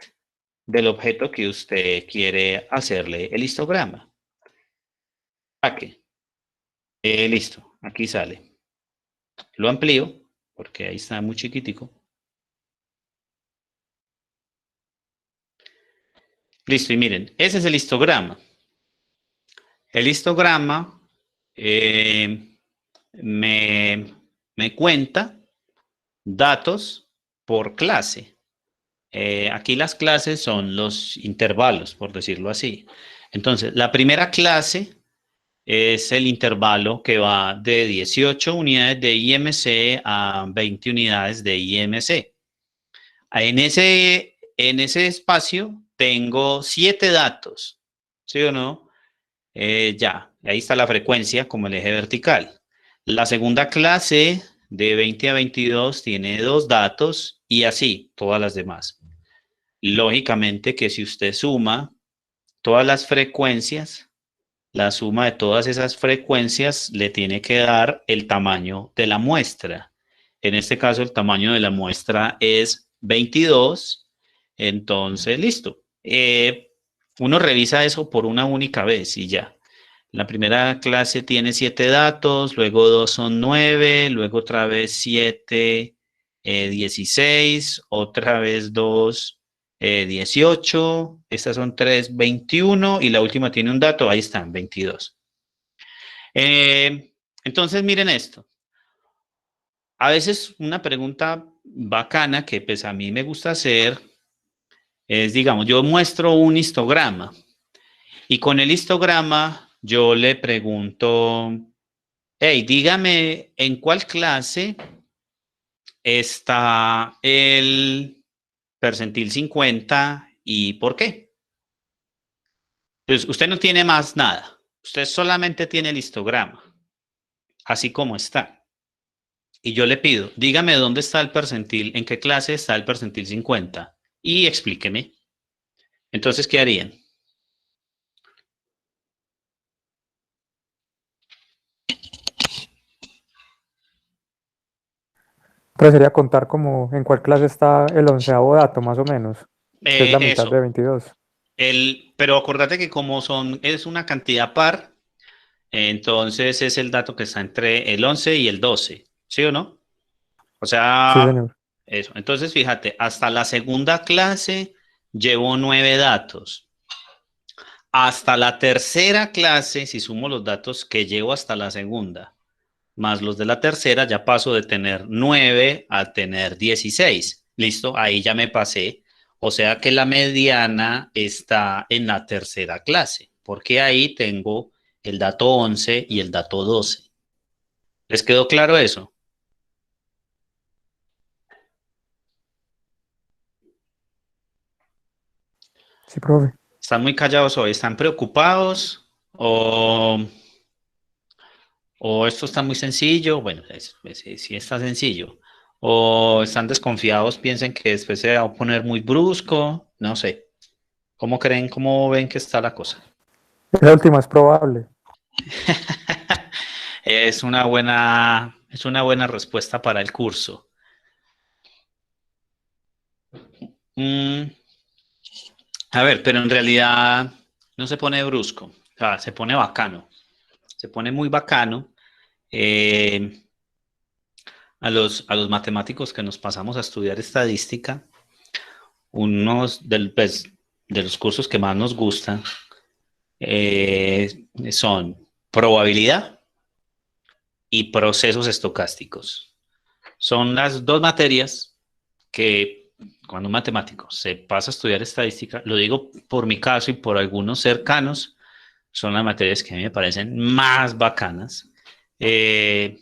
del objeto que usted quiere hacerle el histograma. Saque. Listo, aquí sale. Lo amplío porque ahí está muy chiquitico. Listo, y miren, ese es el histograma. El histograma me cuenta datos por clase. Aquí las clases son los intervalos, por decirlo así. Entonces, la primera clase es el intervalo que va de 18 unidades de IMC a 20 unidades de IMC. En ese espacio tengo 7 datos, ¿sí o no? Ya, ahí está la frecuencia como el eje vertical. La segunda clase de 20 a 22 tiene 2 datos y así todas las demás. Lógicamente que si usted suma todas las frecuencias, la suma de todas esas frecuencias le tiene que dar el tamaño de la muestra. En este caso el tamaño de la muestra es 22, entonces listo. Uno revisa eso por una única vez y ya. La primera clase tiene 7 datos, luego 2 son 9, luego otra vez 7, 16, otra vez 2, 18, estas son 3, 21 y la última tiene un dato, ahí están, 22. Entonces miren esto. A veces una pregunta bacana que pues a mí me gusta hacer es, digamos, yo muestro un histograma y con el histograma yo le pregunto, hey, dígame en cuál clase está el percentil 50 y por qué. Entonces, usted no tiene más nada. Usted solamente tiene el histograma, así como está. Y yo le pido, dígame dónde está el percentil, en qué clase está el percentil 50 y explíqueme. Entonces, ¿qué harían? Entonces sería contar como en cuál clase está el 11º dato, más o menos, que es la mitad de Eso. 22. Pero acordate que como es una cantidad par, entonces es el dato que está entre el 11 y el 12, ¿sí o no? O Sí, sea, señor. eso. Entonces, fíjate, hasta la segunda clase llevo 9 datos. Hasta la tercera clase, si sumo los datos que llevo hasta la segunda, más los de la tercera, ya paso de tener 9 a tener 16. Listo, ahí ya me pasé. O sea que la mediana está en la tercera clase, porque ahí tengo el dato 11 y el dato 12. ¿Les quedó claro eso? Sí, profe. ¿Están muy callados hoy? ¿Están preocupados? ¿O esto está muy sencillo? Bueno, sí está sencillo. ¿O están desconfiados, piensen que después se va a poner muy brusco? No sé. ¿Cómo creen, cómo ven que está la cosa? Esa última es probable. Es una buena respuesta para el curso. Mm, a ver, pero en realidad no se pone brusco, o sea, se pone bacano. Se pone muy bacano. Eh, a los matemáticos que nos pasamos a estudiar estadística, pues, de los cursos que más nos gustan son probabilidad y procesos estocásticos. Son las dos materias que cuando un matemático se pasa a estudiar estadística, lo digo por mi caso y por algunos cercanos, son las materias que a mí me parecen más bacanas. Entonces,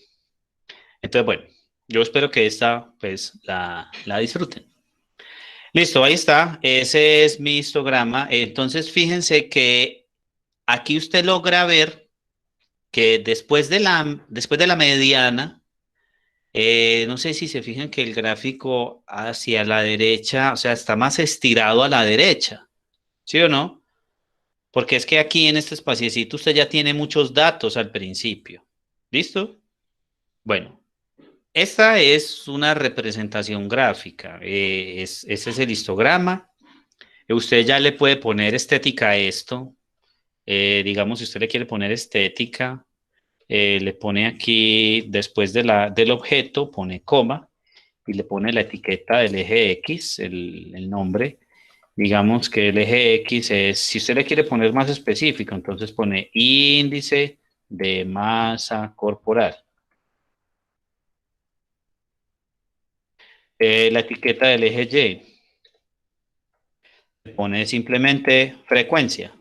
bueno, yo espero que esta pues la disfruten. Listo, ahí está. Ese es mi histograma. Entonces, fíjense que aquí usted logra ver que después de la mediana, no sé si se fijan que el gráfico hacia la derecha, o sea, está más estirado a la derecha, ¿sí o no? Porque es que aquí en este espaciecito usted ya tiene muchos datos al principio. ¿Listo? Bueno, esta es una representación gráfica. Ese es el histograma. Usted ya le puede poner estética a esto. Digamos, si usted le quiere poner estética, le pone aquí, después del objeto, pone coma y le pone la etiqueta del eje X, el nombre. Digamos que el eje X es, si usted le quiere poner más específico, entonces pone índice de masa corporal. La etiqueta del eje Y, le pone simplemente frecuencia,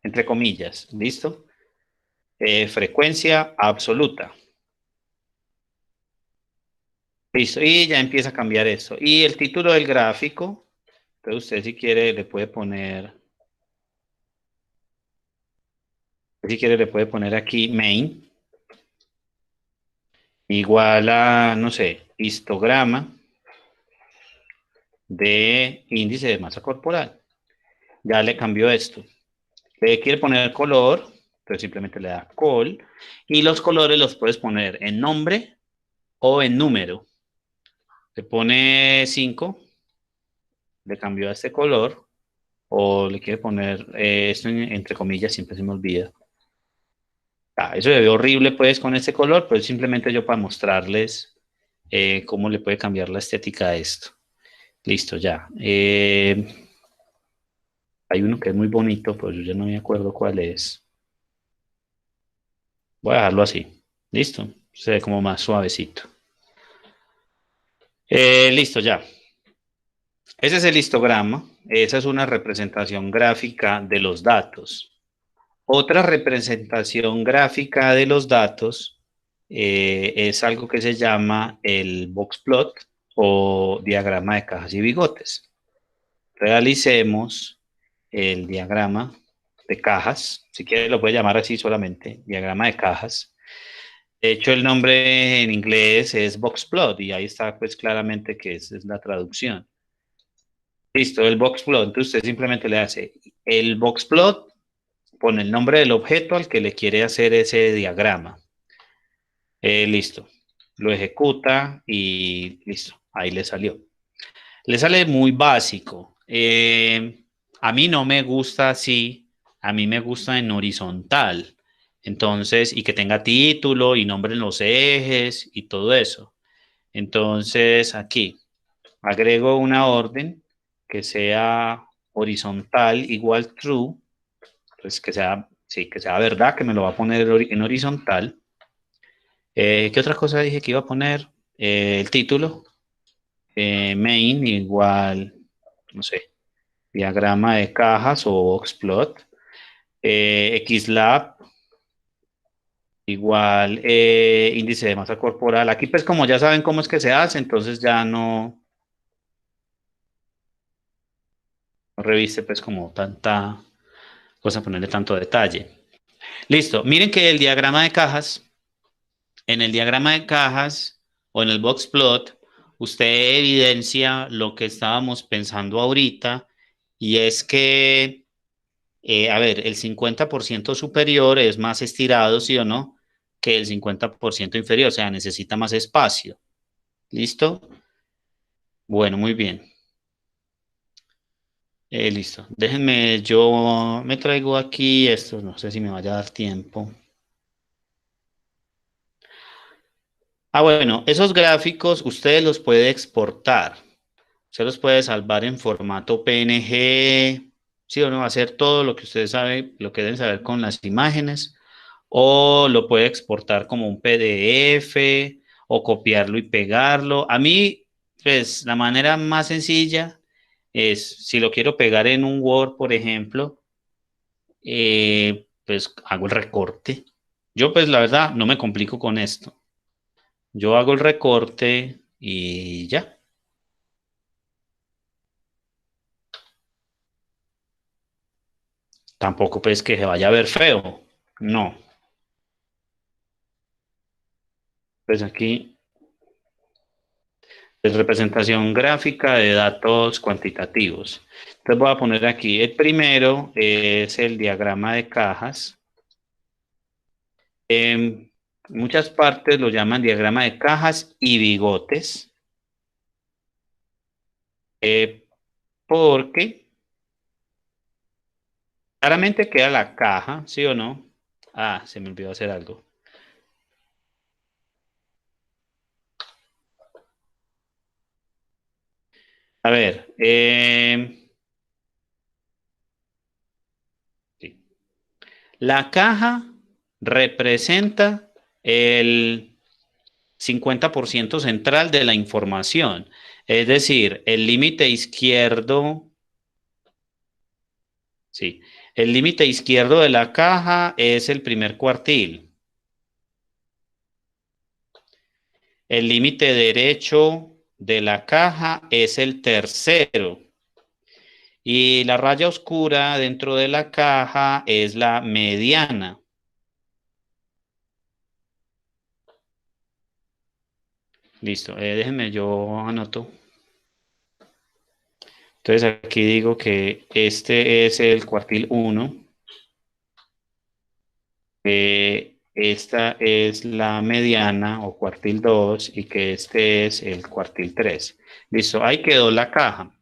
entre comillas, ¿listo? Frecuencia absoluta. Listo, y ya empieza a cambiar eso. Y el título del gráfico, entonces usted si quiere le puede poner, si quiere le puede poner aquí main, igual a, no sé, histograma de índice de masa corporal. Ya le cambió esto. Le quiere poner color, entonces simplemente le da col, y los colores los puedes poner en nombre o en número. Le pone 5, le cambió a este color, o le quiere poner esto entre comillas, siempre se me olvida. Eso se ve horrible pues con este color, pero es simplemente yo para mostrarles cómo le puede cambiar la estética a esto. Listo, ya. Hay uno que es muy bonito, pero yo ya no me acuerdo cuál es. Voy a dejarlo así. Listo. Se ve como más suavecito. Listo, ya. Ese es el histograma. Esa es una representación gráfica de los datos. Otra representación gráfica de los datos es algo que se llama el box plot o diagrama de cajas y bigotes. Realicemos el diagrama de cajas, si quiere lo puede llamar así solamente, diagrama de cajas. De hecho, el nombre en inglés es box plot y ahí está pues claramente que esa es la traducción. Listo, el box plot. Entonces usted simplemente le hace el box plot, pone el nombre del objeto al que le quiere hacer ese diagrama. Listo. Lo ejecuta y listo. Ahí le salió. Le sale muy básico. A mí no me gusta así. A mí me gusta en horizontal. Entonces, y que tenga título y nombre en los ejes y todo eso. Entonces, aquí agrego una orden que sea horizontal igual true, pues que sea, sí, que sea verdad, que me lo va a poner en horizontal. ¿Qué otra cosa dije que iba a poner? El título, main igual, no sé, diagrama de cajas o boxplot, xlab igual índice de masa corporal. Aquí pues como ya saben cómo es que se hace, entonces ya no, No reviste pues como tanta cosa, ponerle tanto detalle. Listo, miren que el diagrama de cajas, en el diagrama de cajas o en el box plot, usted evidencia lo que estábamos pensando ahorita, y es que, a ver, el 50% superior es más estirado, ¿sí o no?, que el 50% inferior, o sea, necesita más espacio. ¿Listo? Bueno, muy bien. Listo. Déjenme, yo me traigo aquí esto, no sé si me vaya a dar tiempo. Bueno, esos gráficos ustedes los puede exportar. Usted los puede salvar en formato PNG, sí o no, hacer todo lo que usted sabe, lo que deben saber con las imágenes, o lo puede exportar como un PDF, o copiarlo y pegarlo. A mí, pues, la manera más sencilla es, si lo quiero pegar en un Word, por ejemplo, pues hago el recorte. Yo, pues, la verdad, no me complico con esto. Yo hago el recorte y ya. Tampoco pues que se vaya a ver feo. No. Pues aquí es representación gráfica de datos cuantitativos. Entonces voy a poner aquí, el primero es el diagrama de cajas. En muchas partes lo llaman diagrama de cajas y bigotes. Porque claramente queda la caja, ¿sí o no? Se me olvidó hacer algo. A ver, sí. La caja representa el 50% central de la información. Es decir, el límite izquierdo, sí, el límite izquierdo de la caja es el primer cuartil. El límite derecho de la caja es el tercero. Y la raya oscura dentro de la caja es la mediana. Listo, déjenme yo anoto. Entonces aquí digo que este es el cuartil 1. Esta es la mediana o cuartil 2 y que este es el cuartil 3. Listo, ahí quedó la caja.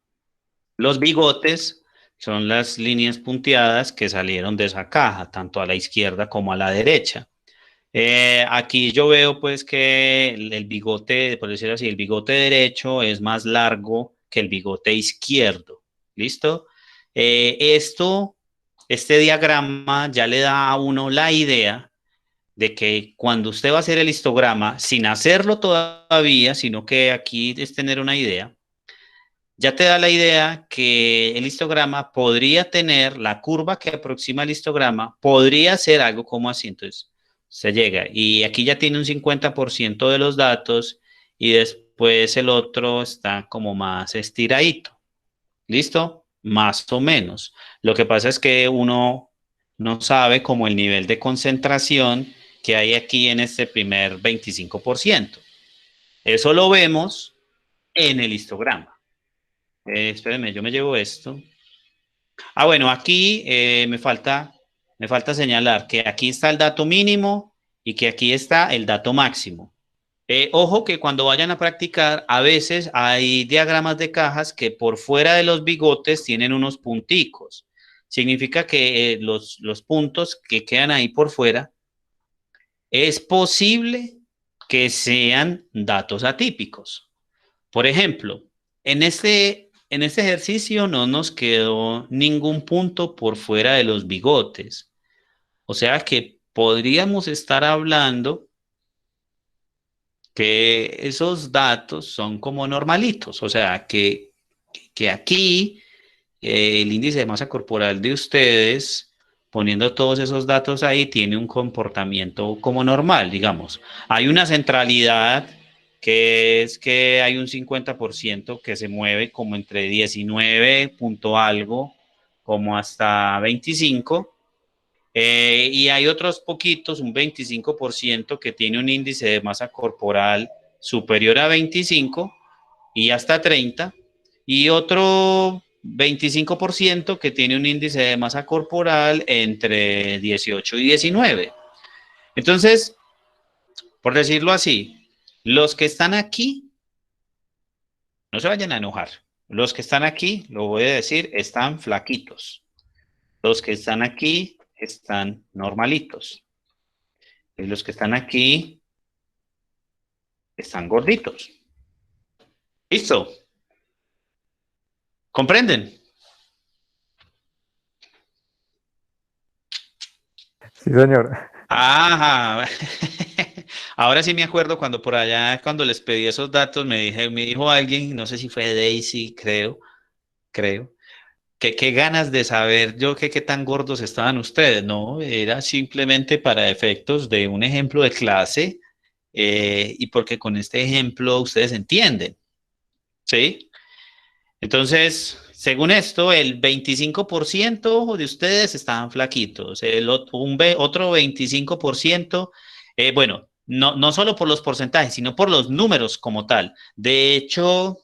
Los bigotes son las líneas punteadas que salieron de esa caja, tanto a la izquierda como a la derecha. Aquí yo veo pues que el bigote, por decirlo así, el bigote derecho es más largo que el bigote izquierdo. ¿Listo? Este diagrama ya le da a uno la idea de que cuando usted va a hacer el histograma, sin hacerlo todavía, sino que aquí es tener una idea, ya te da la idea que el histograma podría tener, la curva que aproxima el histograma, podría ser algo como así. Entonces, se llega y aquí ya tiene un 50% de los datos y después el otro está como más estiradito. ¿Listo? Más o menos. Lo que pasa es que uno no sabe como el nivel de concentración que hay aquí en este primer 25%. Eso lo vemos en el histograma. Espérenme, yo me llevo esto. Bueno, aquí me falta señalar que aquí está el dato mínimo y que aquí está el dato máximo. Ojo que cuando vayan a practicar, a veces hay diagramas de cajas que por fuera de los bigotes tienen unos punticos. Significa que los puntos que quedan ahí por fuera es posible que sean datos atípicos. Por ejemplo, en este ejercicio no nos quedó ningún punto por fuera de los bigotes. O sea que podríamos estar hablando que esos datos son como normalitos. O sea que aquí el índice de masa corporal de ustedes, poniendo todos esos datos ahí, tiene un comportamiento como normal, digamos. Hay una centralidad que es que hay un 50% que se mueve como entre 19 punto algo, como hasta 25, y hay otros poquitos, un 25% que tiene un índice de masa corporal superior a 25 y hasta 30, y otro 25% que tiene un índice de masa corporal entre 18 y 19. Entonces, por decirlo así, los que están aquí, no se vayan a enojar. Los que están aquí, lo voy a decir, están flaquitos. Los que están aquí están normalitos. Y los que están aquí están gorditos. ¿Listo? ¿Comprenden? Sí, señor. Ajá. Ahora sí me acuerdo cuando por allá, cuando les pedí esos datos, me dijo alguien, no sé si fue Daisy, creo, que qué ganas de saber yo que qué tan gordos estaban ustedes. No, era simplemente para efectos de un ejemplo de clase, y porque con este ejemplo ustedes entienden, ¿sí? Entonces, según esto, el 25% de ustedes estaban flaquitos, otro 25%, bueno, no solo por los porcentajes, sino por los números como tal. De hecho,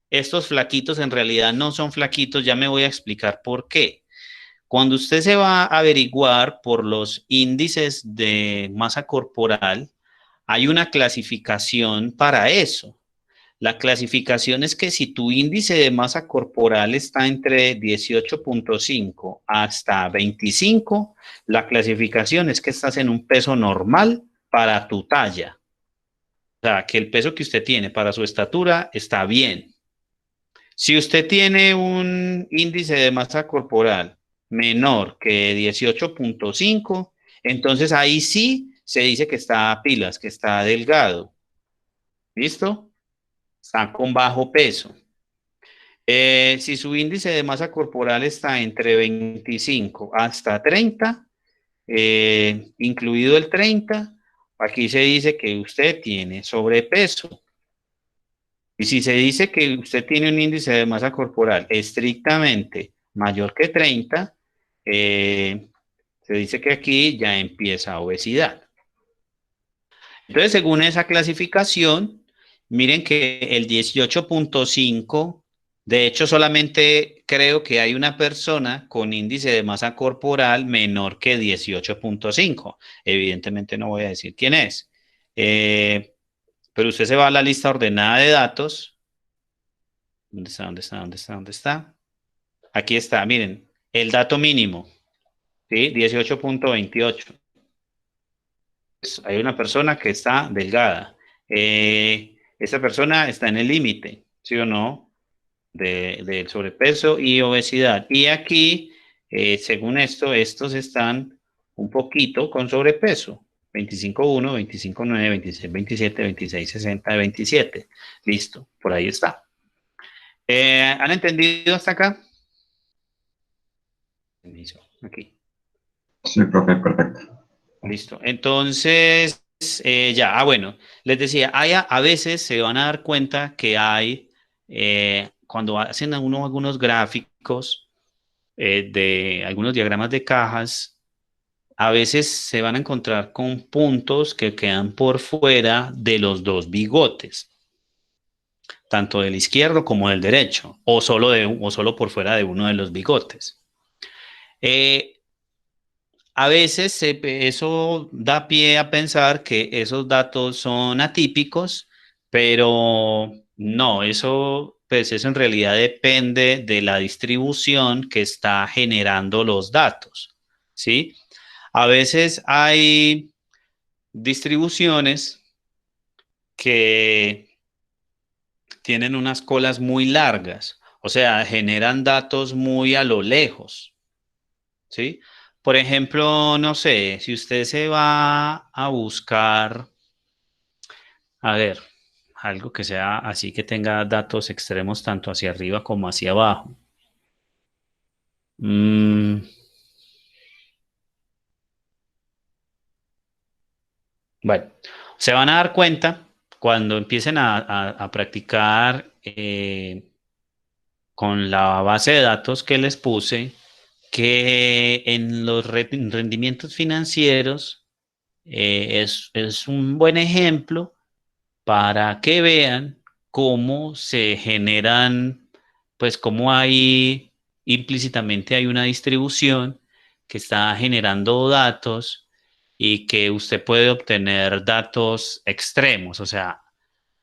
estos flaquitos en realidad no son flaquitos, ya me voy a explicar por qué. Cuando usted se va a averiguar por los índices de masa corporal, hay una clasificación para eso. La clasificación es que si tu índice de masa corporal está entre 18.5 hasta 25, la clasificación es que estás en un peso normal para tu talla. O sea, que el peso que usted tiene para su estatura está bien. Si usted tiene un índice de masa corporal menor que 18.5, entonces ahí sí se dice que está a pilas, que está delgado. ¿Listo? Está con bajo peso. Si su índice de masa corporal está entre 25 hasta 30, incluido el 30, aquí se dice que usted tiene sobrepeso. Y si se dice que usted tiene un índice de masa corporal estrictamente mayor que 30, se dice que aquí ya empieza obesidad. Entonces, según esa clasificación, miren que el 18.5, de hecho, solamente creo que hay una persona con índice de masa corporal menor que 18.5. Evidentemente no voy a decir quién es. Pero usted se va a la lista ordenada de datos. ¿Dónde está? ¿Dónde está? ¿Dónde está? ¿Dónde está? Aquí está, miren, el dato mínimo, ¿sí? 18.28. Hay una persona que está delgada. Esa persona está en el límite, ¿sí o no? Del sobrepeso y obesidad. Y aquí, según esto, estos están un poquito con sobrepeso. 25.1, 25.9, 26, 27, 26, 60, 27. Listo, por ahí está. ¿Han entendido hasta acá? Aquí. Sí, profe, perfecto. Listo. Entonces, ya, bueno, les decía, a veces se van a dar cuenta que hay, cuando hacen algunos gráficos, de algunos diagramas de cajas, a veces se van a encontrar con puntos que quedan por fuera de los dos bigotes, tanto del izquierdo como del derecho, o solo por fuera de uno de los bigotes. Eh, A veces eso da pie a pensar que esos datos son atípicos, pero no, pues eso en realidad depende de la distribución que está generando los datos, ¿sí? A veces hay distribuciones que tienen unas colas muy largas, o sea, generan datos muy a lo lejos, ¿sí? Por ejemplo, no sé, si usted se va a buscar, a ver, algo que sea así que tenga datos extremos tanto hacia arriba como hacia abajo. Mm, bueno, se van a dar cuenta cuando empiecen a practicar con la base de datos que les puse, que en los rendimientos financieros es un buen ejemplo para que vean cómo se generan, pues cómo hay implícitamente hay una distribución que está generando datos y que usted puede obtener datos extremos, o sea,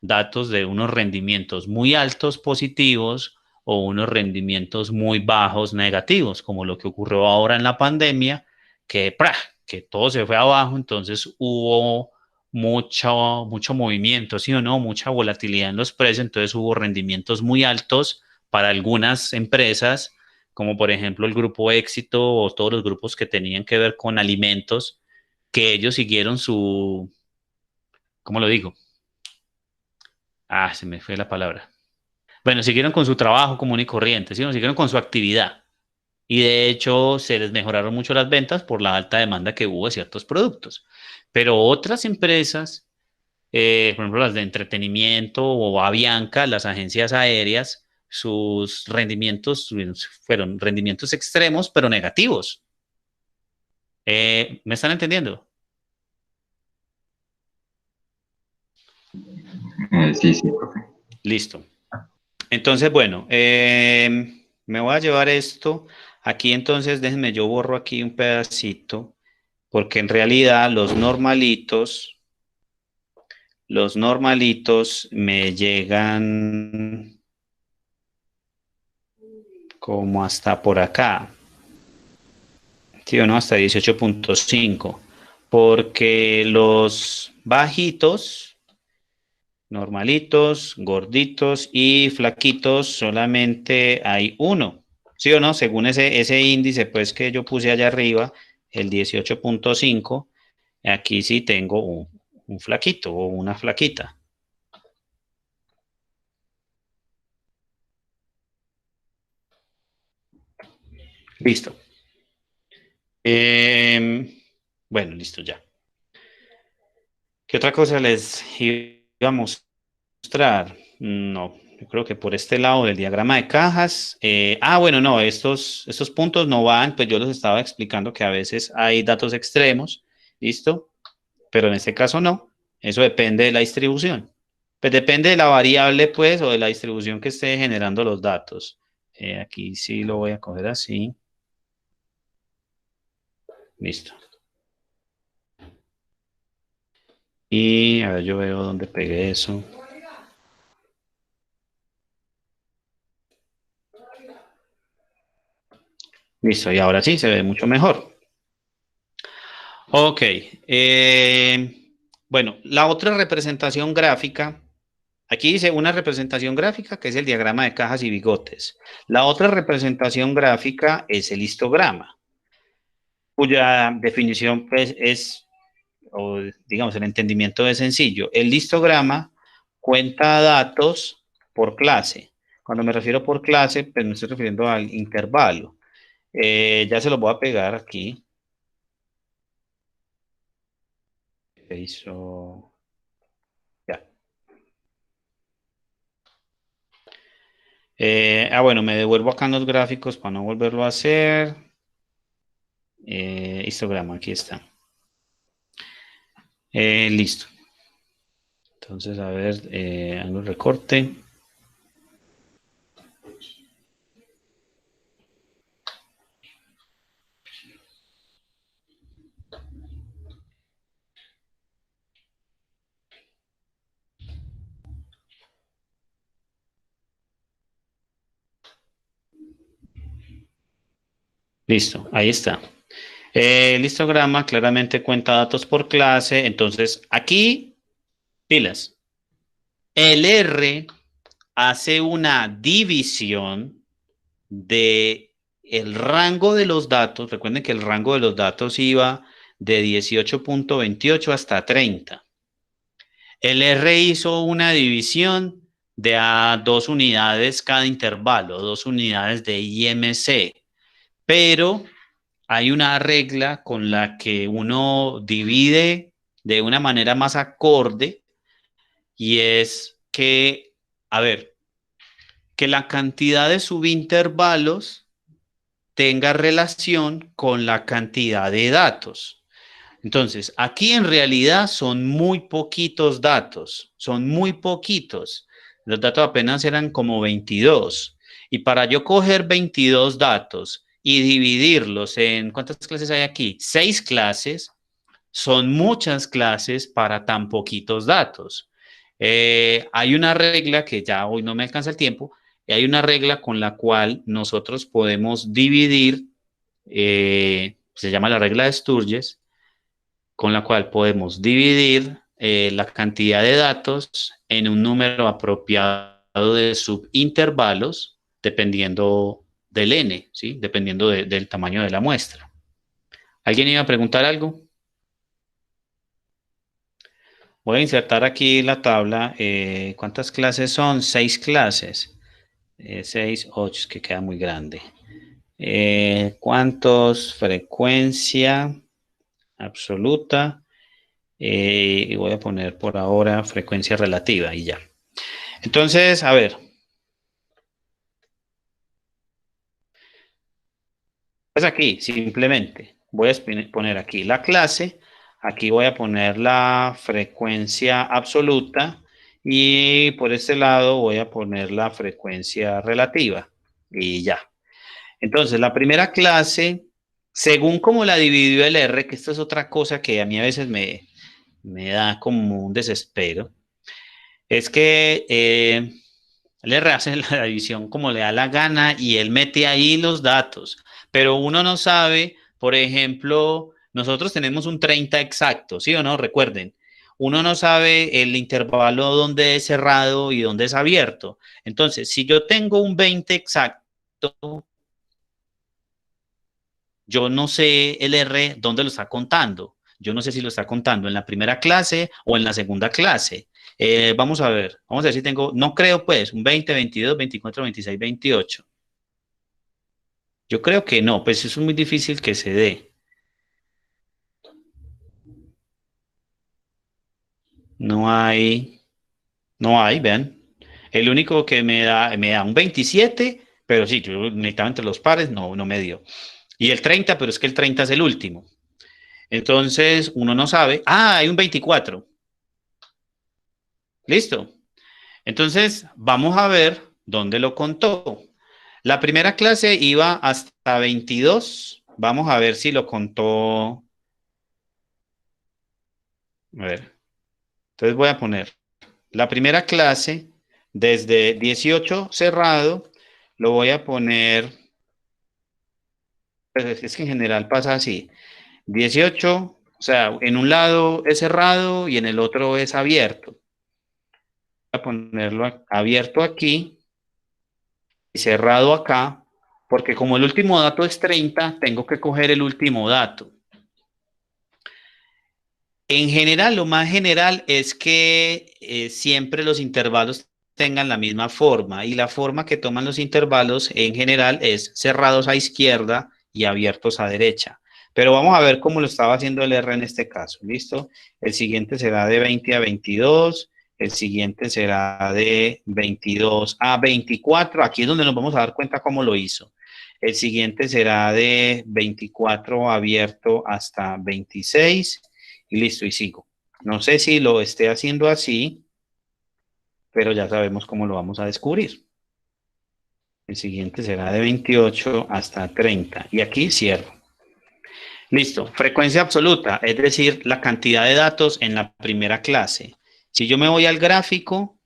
datos de unos rendimientos muy altos positivos o unos rendimientos muy bajos negativos, como lo que ocurrió ahora en la pandemia, que, ¡prá!, que todo se fue abajo, entonces hubo mucho movimiento, ¿sí o no? Mucha volatilidad en los precios, entonces hubo rendimientos muy altos para algunas empresas, como por ejemplo el grupo Éxito o todos los grupos que tenían que ver con alimentos, que ellos siguieron su, ¿cómo lo digo? Se me fue la palabra. Bueno, siguieron con su trabajo común y corriente, ¿sí? Siguieron con su actividad. Y de hecho se les mejoraron mucho las ventas por la alta demanda que hubo de ciertos productos. Pero otras empresas, por ejemplo las de entretenimiento o Avianca, las agencias aéreas, sus rendimientos fueron rendimientos extremos, pero negativos. ¿Me están entendiendo? Sí, sí, profe. Listo. Entonces, bueno, me voy a llevar esto. Aquí entonces, déjenme, yo borro aquí un pedacito, porque en realidad los normalitos me llegan como hasta por acá. ¿Sí o no? Hasta 18.5. Porque los bajitos, normalitos, gorditos y flaquitos, solamente hay uno. ¿Sí o no? Según ese índice pues que yo puse allá arriba, el 18.5, aquí sí tengo un flaquito o una flaquita. Listo. Bueno, listo ya. ¿Qué otra cosa les iba a mostrar? No, yo creo que por este lado del diagrama de cajas. Bueno, no, estos puntos no van, pues yo les estaba explicando que a veces hay datos extremos, ¿listo? Pero en este caso no. Eso depende de la distribución. Pues depende de la variable, pues, o de la distribución que esté generando los datos. Aquí sí lo voy a coger así. Listo. Y a ver, yo veo dónde pegué eso. Listo, y ahora sí se ve mucho mejor. Ok. Bueno, la otra representación gráfica, aquí dice una representación gráfica que es el diagrama de cajas y bigotes. La otra representación gráfica es el histograma, cuya definición pues es, o digamos, el entendimiento es sencillo. El histograma cuenta datos por clase. Cuando me refiero por clase, pues me estoy refiriendo al intervalo. Ya se lo voy a pegar aquí. Hizo... Ya. Bueno, me devuelvo acá en los gráficos para no volverlo a hacer. Histograma, aquí está. Listo. Entonces, a ver, hago el recorte. Listo, ahí está. El histograma claramente cuenta datos por clase. Entonces, aquí, pilas. El R hace una división de el rango de los datos. Recuerden que el rango de los datos iba de 18.28 hasta 30. El R hizo una división de a 2 unidades cada intervalo, 2 unidades de IMC, pero hay una regla con la que uno divide de una manera más acorde y es que, a ver, que la cantidad de subintervalos tenga relación con la cantidad de datos. Entonces, aquí en realidad son muy poquitos datos, son muy poquitos. Los datos apenas eran como 22. Y para yo coger 22 datos y dividirlos en, ¿cuántas clases hay aquí? 6 clases, son muchas clases para tan poquitos datos. Hay una regla que ya hoy no me alcanza el tiempo, y hay una regla con la cual nosotros podemos dividir, se llama la regla de Sturges, con la cual podemos dividir la cantidad de datos en un número apropiado de subintervalos, dependiendo del n, ¿sí? Dependiendo del tamaño de la muestra. ¿Alguien iba a preguntar algo? Voy a insertar aquí la tabla. ¿Cuántas clases son? 6 clases. 6, 8, es que queda muy grande. ¿Cuántos? Frecuencia absoluta. Y voy a poner por ahora frecuencia relativa y ya. Entonces, a ver. Pues aquí, simplemente, voy a poner aquí la clase. Aquí voy a poner la frecuencia absoluta y por este lado voy a poner la frecuencia relativa y ya. Entonces, la primera clase, según cómo la dividió el R, que esto es otra cosa que a mí a veces me da como un desespero, es que el R hace la división como le da la gana y él mete ahí los datos, pero uno no sabe, por ejemplo, nosotros tenemos un 30 exacto, ¿sí o no? Recuerden, uno no sabe el intervalo donde es cerrado y donde es abierto. Entonces, si yo tengo un 20 exacto, yo no sé el R dónde lo está contando. Yo no sé si lo está contando en la primera clase o en la segunda clase. Vamos a ver si tengo, no creo pues, un 20, 22, 24, 26, 28. Yo creo que no, pues eso es muy difícil que se dé. No hay, vean. El único que me da un 27, pero sí, yo necesitaba entre los pares, no me dio. Y el 30, pero es que el 30 es el último. Entonces, uno no sabe. Ah, hay un 24. Listo. Entonces, vamos a ver dónde lo contó. La primera clase iba hasta 22. Vamos a ver si lo contó. A ver. Entonces voy a poner la primera clase desde 18 cerrado. Lo voy a poner. Pues es que en general pasa así. 18, o sea, en un lado es cerrado y en el otro es abierto. Voy a ponerlo abierto aquí y cerrado acá, porque como el último dato es 30, tengo que coger el último dato. En general, lo más general es que siempre los intervalos tengan la misma forma y la forma que toman los intervalos en general es cerrados a izquierda y abiertos a derecha. Pero vamos a ver cómo lo estaba haciendo el R en este caso. ¿Listo? El siguiente será de 20 a 22. El siguiente será de 22 a 24. Aquí es donde nos vamos a dar cuenta cómo lo hizo. El siguiente será de 24 abierto hasta 26. Y listo, y sigo. No sé si lo esté haciendo así, pero ya sabemos cómo lo vamos a descubrir. El siguiente será de 28 hasta 30. Y aquí cierro. Listo. Frecuencia absoluta, es decir, la cantidad de datos en la primera clase. Si yo me voy al gráfico,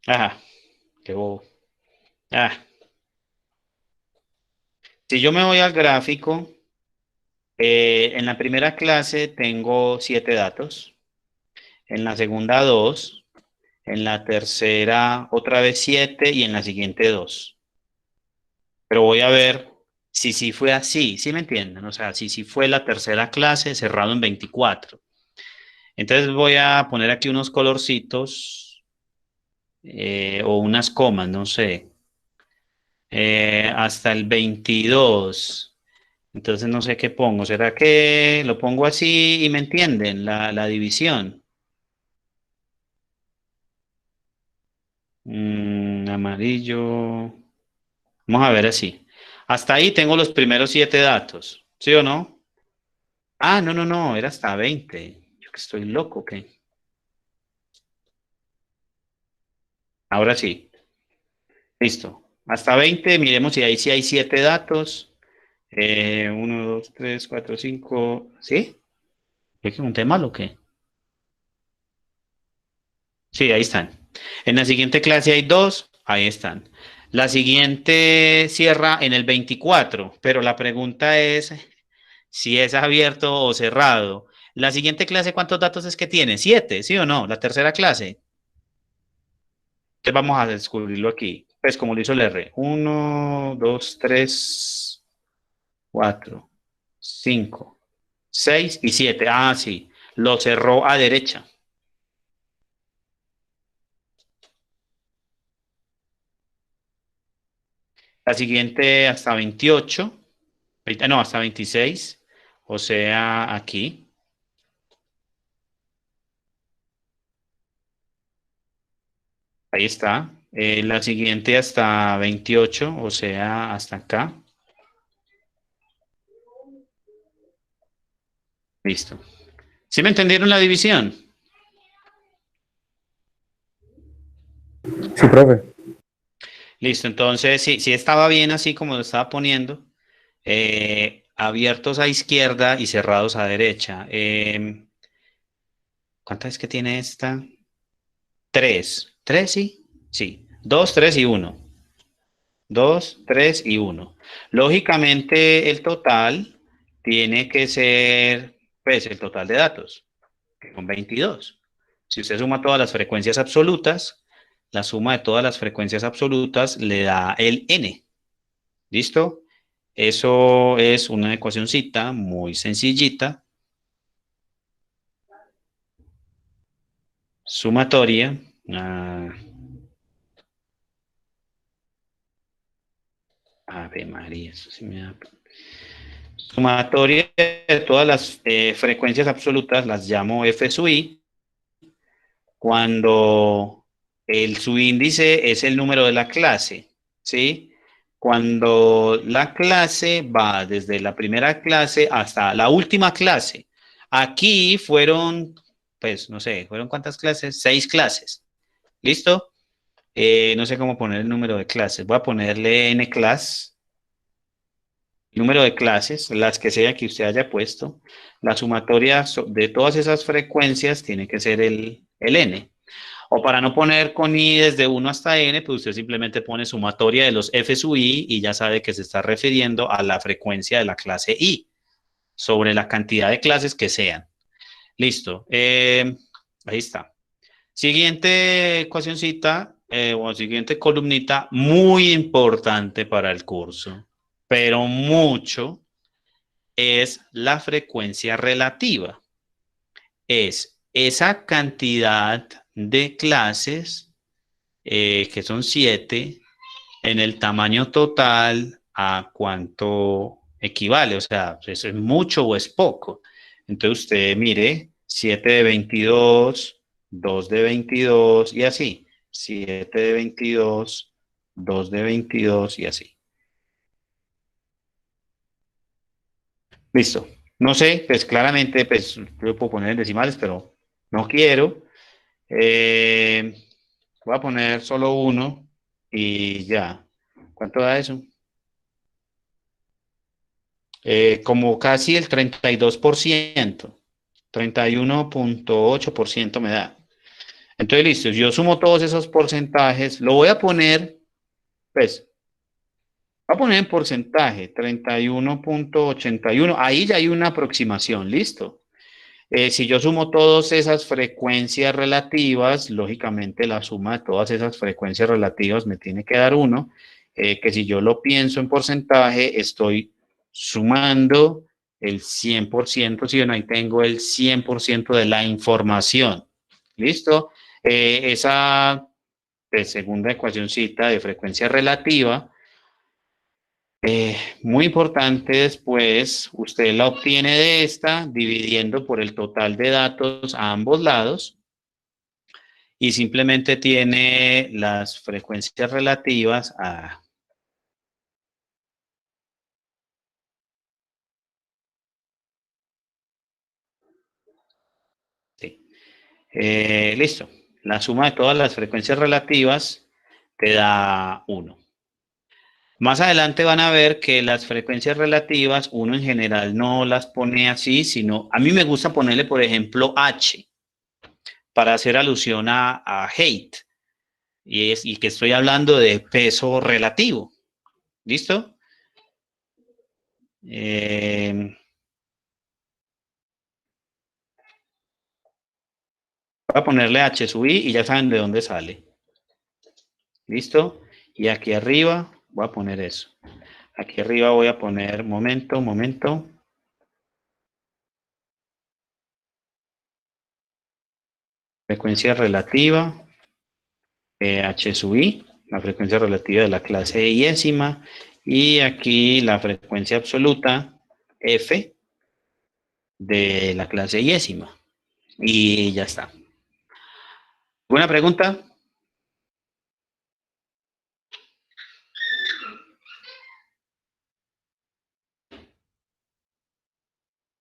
ajá, qué bobo. Ah. Si yo me voy al gráfico, en la primera clase tengo 7 datos, en la segunda 2, en la tercera otra vez 7 y en la siguiente 2. Pero voy a ver si sí fue así, ¿sí me entienden? O sea, si sí fue la tercera clase cerrado en 24. Entonces voy a poner aquí unos colorcitos o unas comas, no sé. Hasta el 22. Entonces no sé qué pongo. ¿Será que lo pongo así y me entienden la división? Amarillo. Vamos a ver así. Hasta ahí tengo los primeros 7 datos. ¿Sí o no? Ah, no, no, no. Era hasta 20. Yo que estoy loco, ¿qué? Ahora sí. Listo. Hasta 20. Miremos si ahí sí hay 7 datos. 1, 2, 3, 4, 5. ¿Sí? ¿Es que un tema o qué? Sí, ahí están. En la siguiente clase hay 2, ahí están. La siguiente cierra en el 24, pero la pregunta es si es abierto o cerrado. La siguiente clase, ¿cuántos datos es que tiene? 7, ¿sí o no? La tercera clase. Entonces vamos a descubrirlo aquí. Pues como lo hizo el R. 1, 2, 3, 4, 5, 6 y 7. Ah, sí. Lo cerró a derecha. La siguiente hasta 28. No, hasta 26. O sea, aquí. Ahí está. La siguiente hasta 28, o sea, hasta acá. Listo. ¿Sí me entendieron la división? Sí, profe. Listo, entonces sí estaba bien así como lo estaba poniendo. Abiertos a izquierda y cerrados a derecha. ¿Cuántas es que tiene esta? 3. ¿3 sí? Sí. 2, 3 y 1. 2, 3 y 1. Lógicamente el total tiene que ser, pues, el total de datos, que son 22. Si usted suma todas las frecuencias absolutas, la suma de todas las frecuencias absolutas le da el n. ¿Listo? Eso es una ecuacioncita muy sencillita, sumatoria. Ave María, eso sí me da. Sumatoria de todas las frecuencias absolutas las llamo f sub i, cuando el subíndice es el número de la clase, ¿sí? Cuando la clase va desde la primera clase hasta la última clase. Aquí fueron, pues, no sé, ¿fueron cuántas clases? 6 clases. ¿Listo? No sé cómo poner el número de clases. Voy a ponerle n class, número de clases, las que sea que usted haya puesto. La sumatoria de todas esas frecuencias tiene que ser el n. O para no poner con i desde 1 hasta n, pues usted simplemente pone sumatoria de los f sub i y ya sabe que se está refiriendo a la frecuencia de la clase i sobre la cantidad de clases que sean. Listo. Ahí está. Siguiente ecuacioncita o siguiente columnita muy importante para el curso, pero mucho, es la frecuencia relativa. Es esa cantidad de clases, que son 7, en el tamaño total a cuánto equivale. O sea, ¿eso es mucho o es poco? Entonces usted mire, 7 de 22, 2 de 22 y así. 7 de 22, 2 de 22 y así. Listo. No sé, pues claramente, pues yo puedo poner decimales, pero no quiero. Voy a poner solo uno y ya. ¿Cuánto da eso? Como casi el 32%, 31.8% me da. Entonces, listo, yo sumo todos esos porcentajes, lo voy a poner, pues, voy a poner en porcentaje, 31.81, ahí ya hay una aproximación, listo. Si yo sumo todas esas frecuencias relativas, lógicamente la suma de todas esas frecuencias relativas me tiene que dar 1, que si yo lo pienso en porcentaje, estoy sumando el 100%, ¿sí o no? Ahí tengo el 100% de la información. ¿Listo? Esa segunda ecuacióncita de frecuencia relativa, muy importante después, usted la obtiene de esta dividiendo por el total de datos a ambos lados y simplemente tiene las frecuencias relativas a... Sí. Listo. La suma de todas las frecuencias relativas te da 1. Más adelante van a ver que las frecuencias relativas, uno en general no las pone así, sino a mí me gusta ponerle, por ejemplo, H, para hacer alusión a height, y que estoy hablando de peso relativo. ¿Listo? Voy a ponerle H sub I y ya saben de dónde sale. ¿Listo? Y aquí arriba voy a poner eso. Aquí arriba voy a poner momento. Frecuencia relativa, H sub I, la frecuencia relativa de la clase iésima, y aquí la frecuencia absoluta, F, de la clase iésima. Y ya está. ¿Alguna pregunta?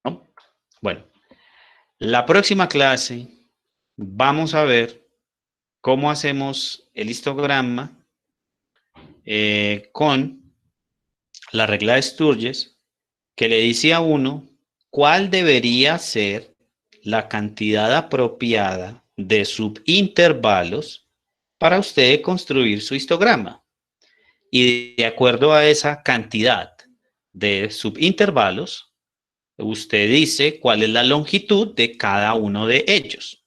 ¿No? Bueno, la próxima clase vamos a ver cómo hacemos el histograma con la regla de Sturges, que le dice a uno cuál debería ser la cantidad apropiada de subintervalos para usted construir su histograma. Y de acuerdo a esa cantidad de subintervalos, usted dice cuál es la longitud de cada uno de ellos.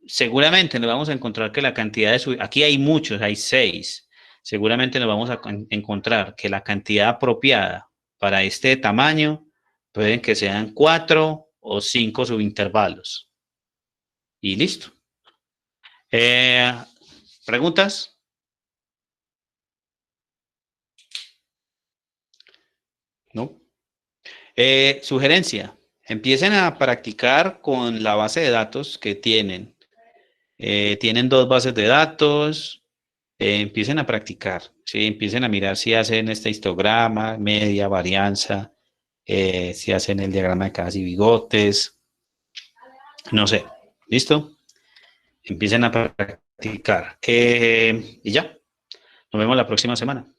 Seguramente nos vamos a encontrar que la cantidad de aquí hay muchos, hay 6. Seguramente nos vamos a encontrar que la cantidad apropiada para este tamaño pueden que sean 4 o 5 subintervalos. Y listo. ¿Preguntas? ¿No? Sugerencia. Empiecen a practicar con la base de datos que tienen. Tienen 2 bases de datos. Empiecen a practicar. ¿Sí? Empiecen a mirar si hacen este histograma, media, varianza, si hacen el diagrama de cajas y bigotes. No sé. ¿Listo? Empiecen a practicar. Y ya. Nos vemos la próxima semana.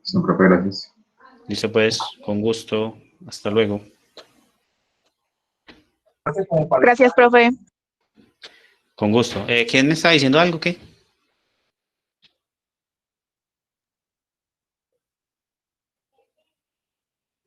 Sí, profe, gracias. Listo, pues. Con gusto. Hasta luego. Gracias, profe. Con gusto. ¿Quién me está diciendo algo? ¿Qué?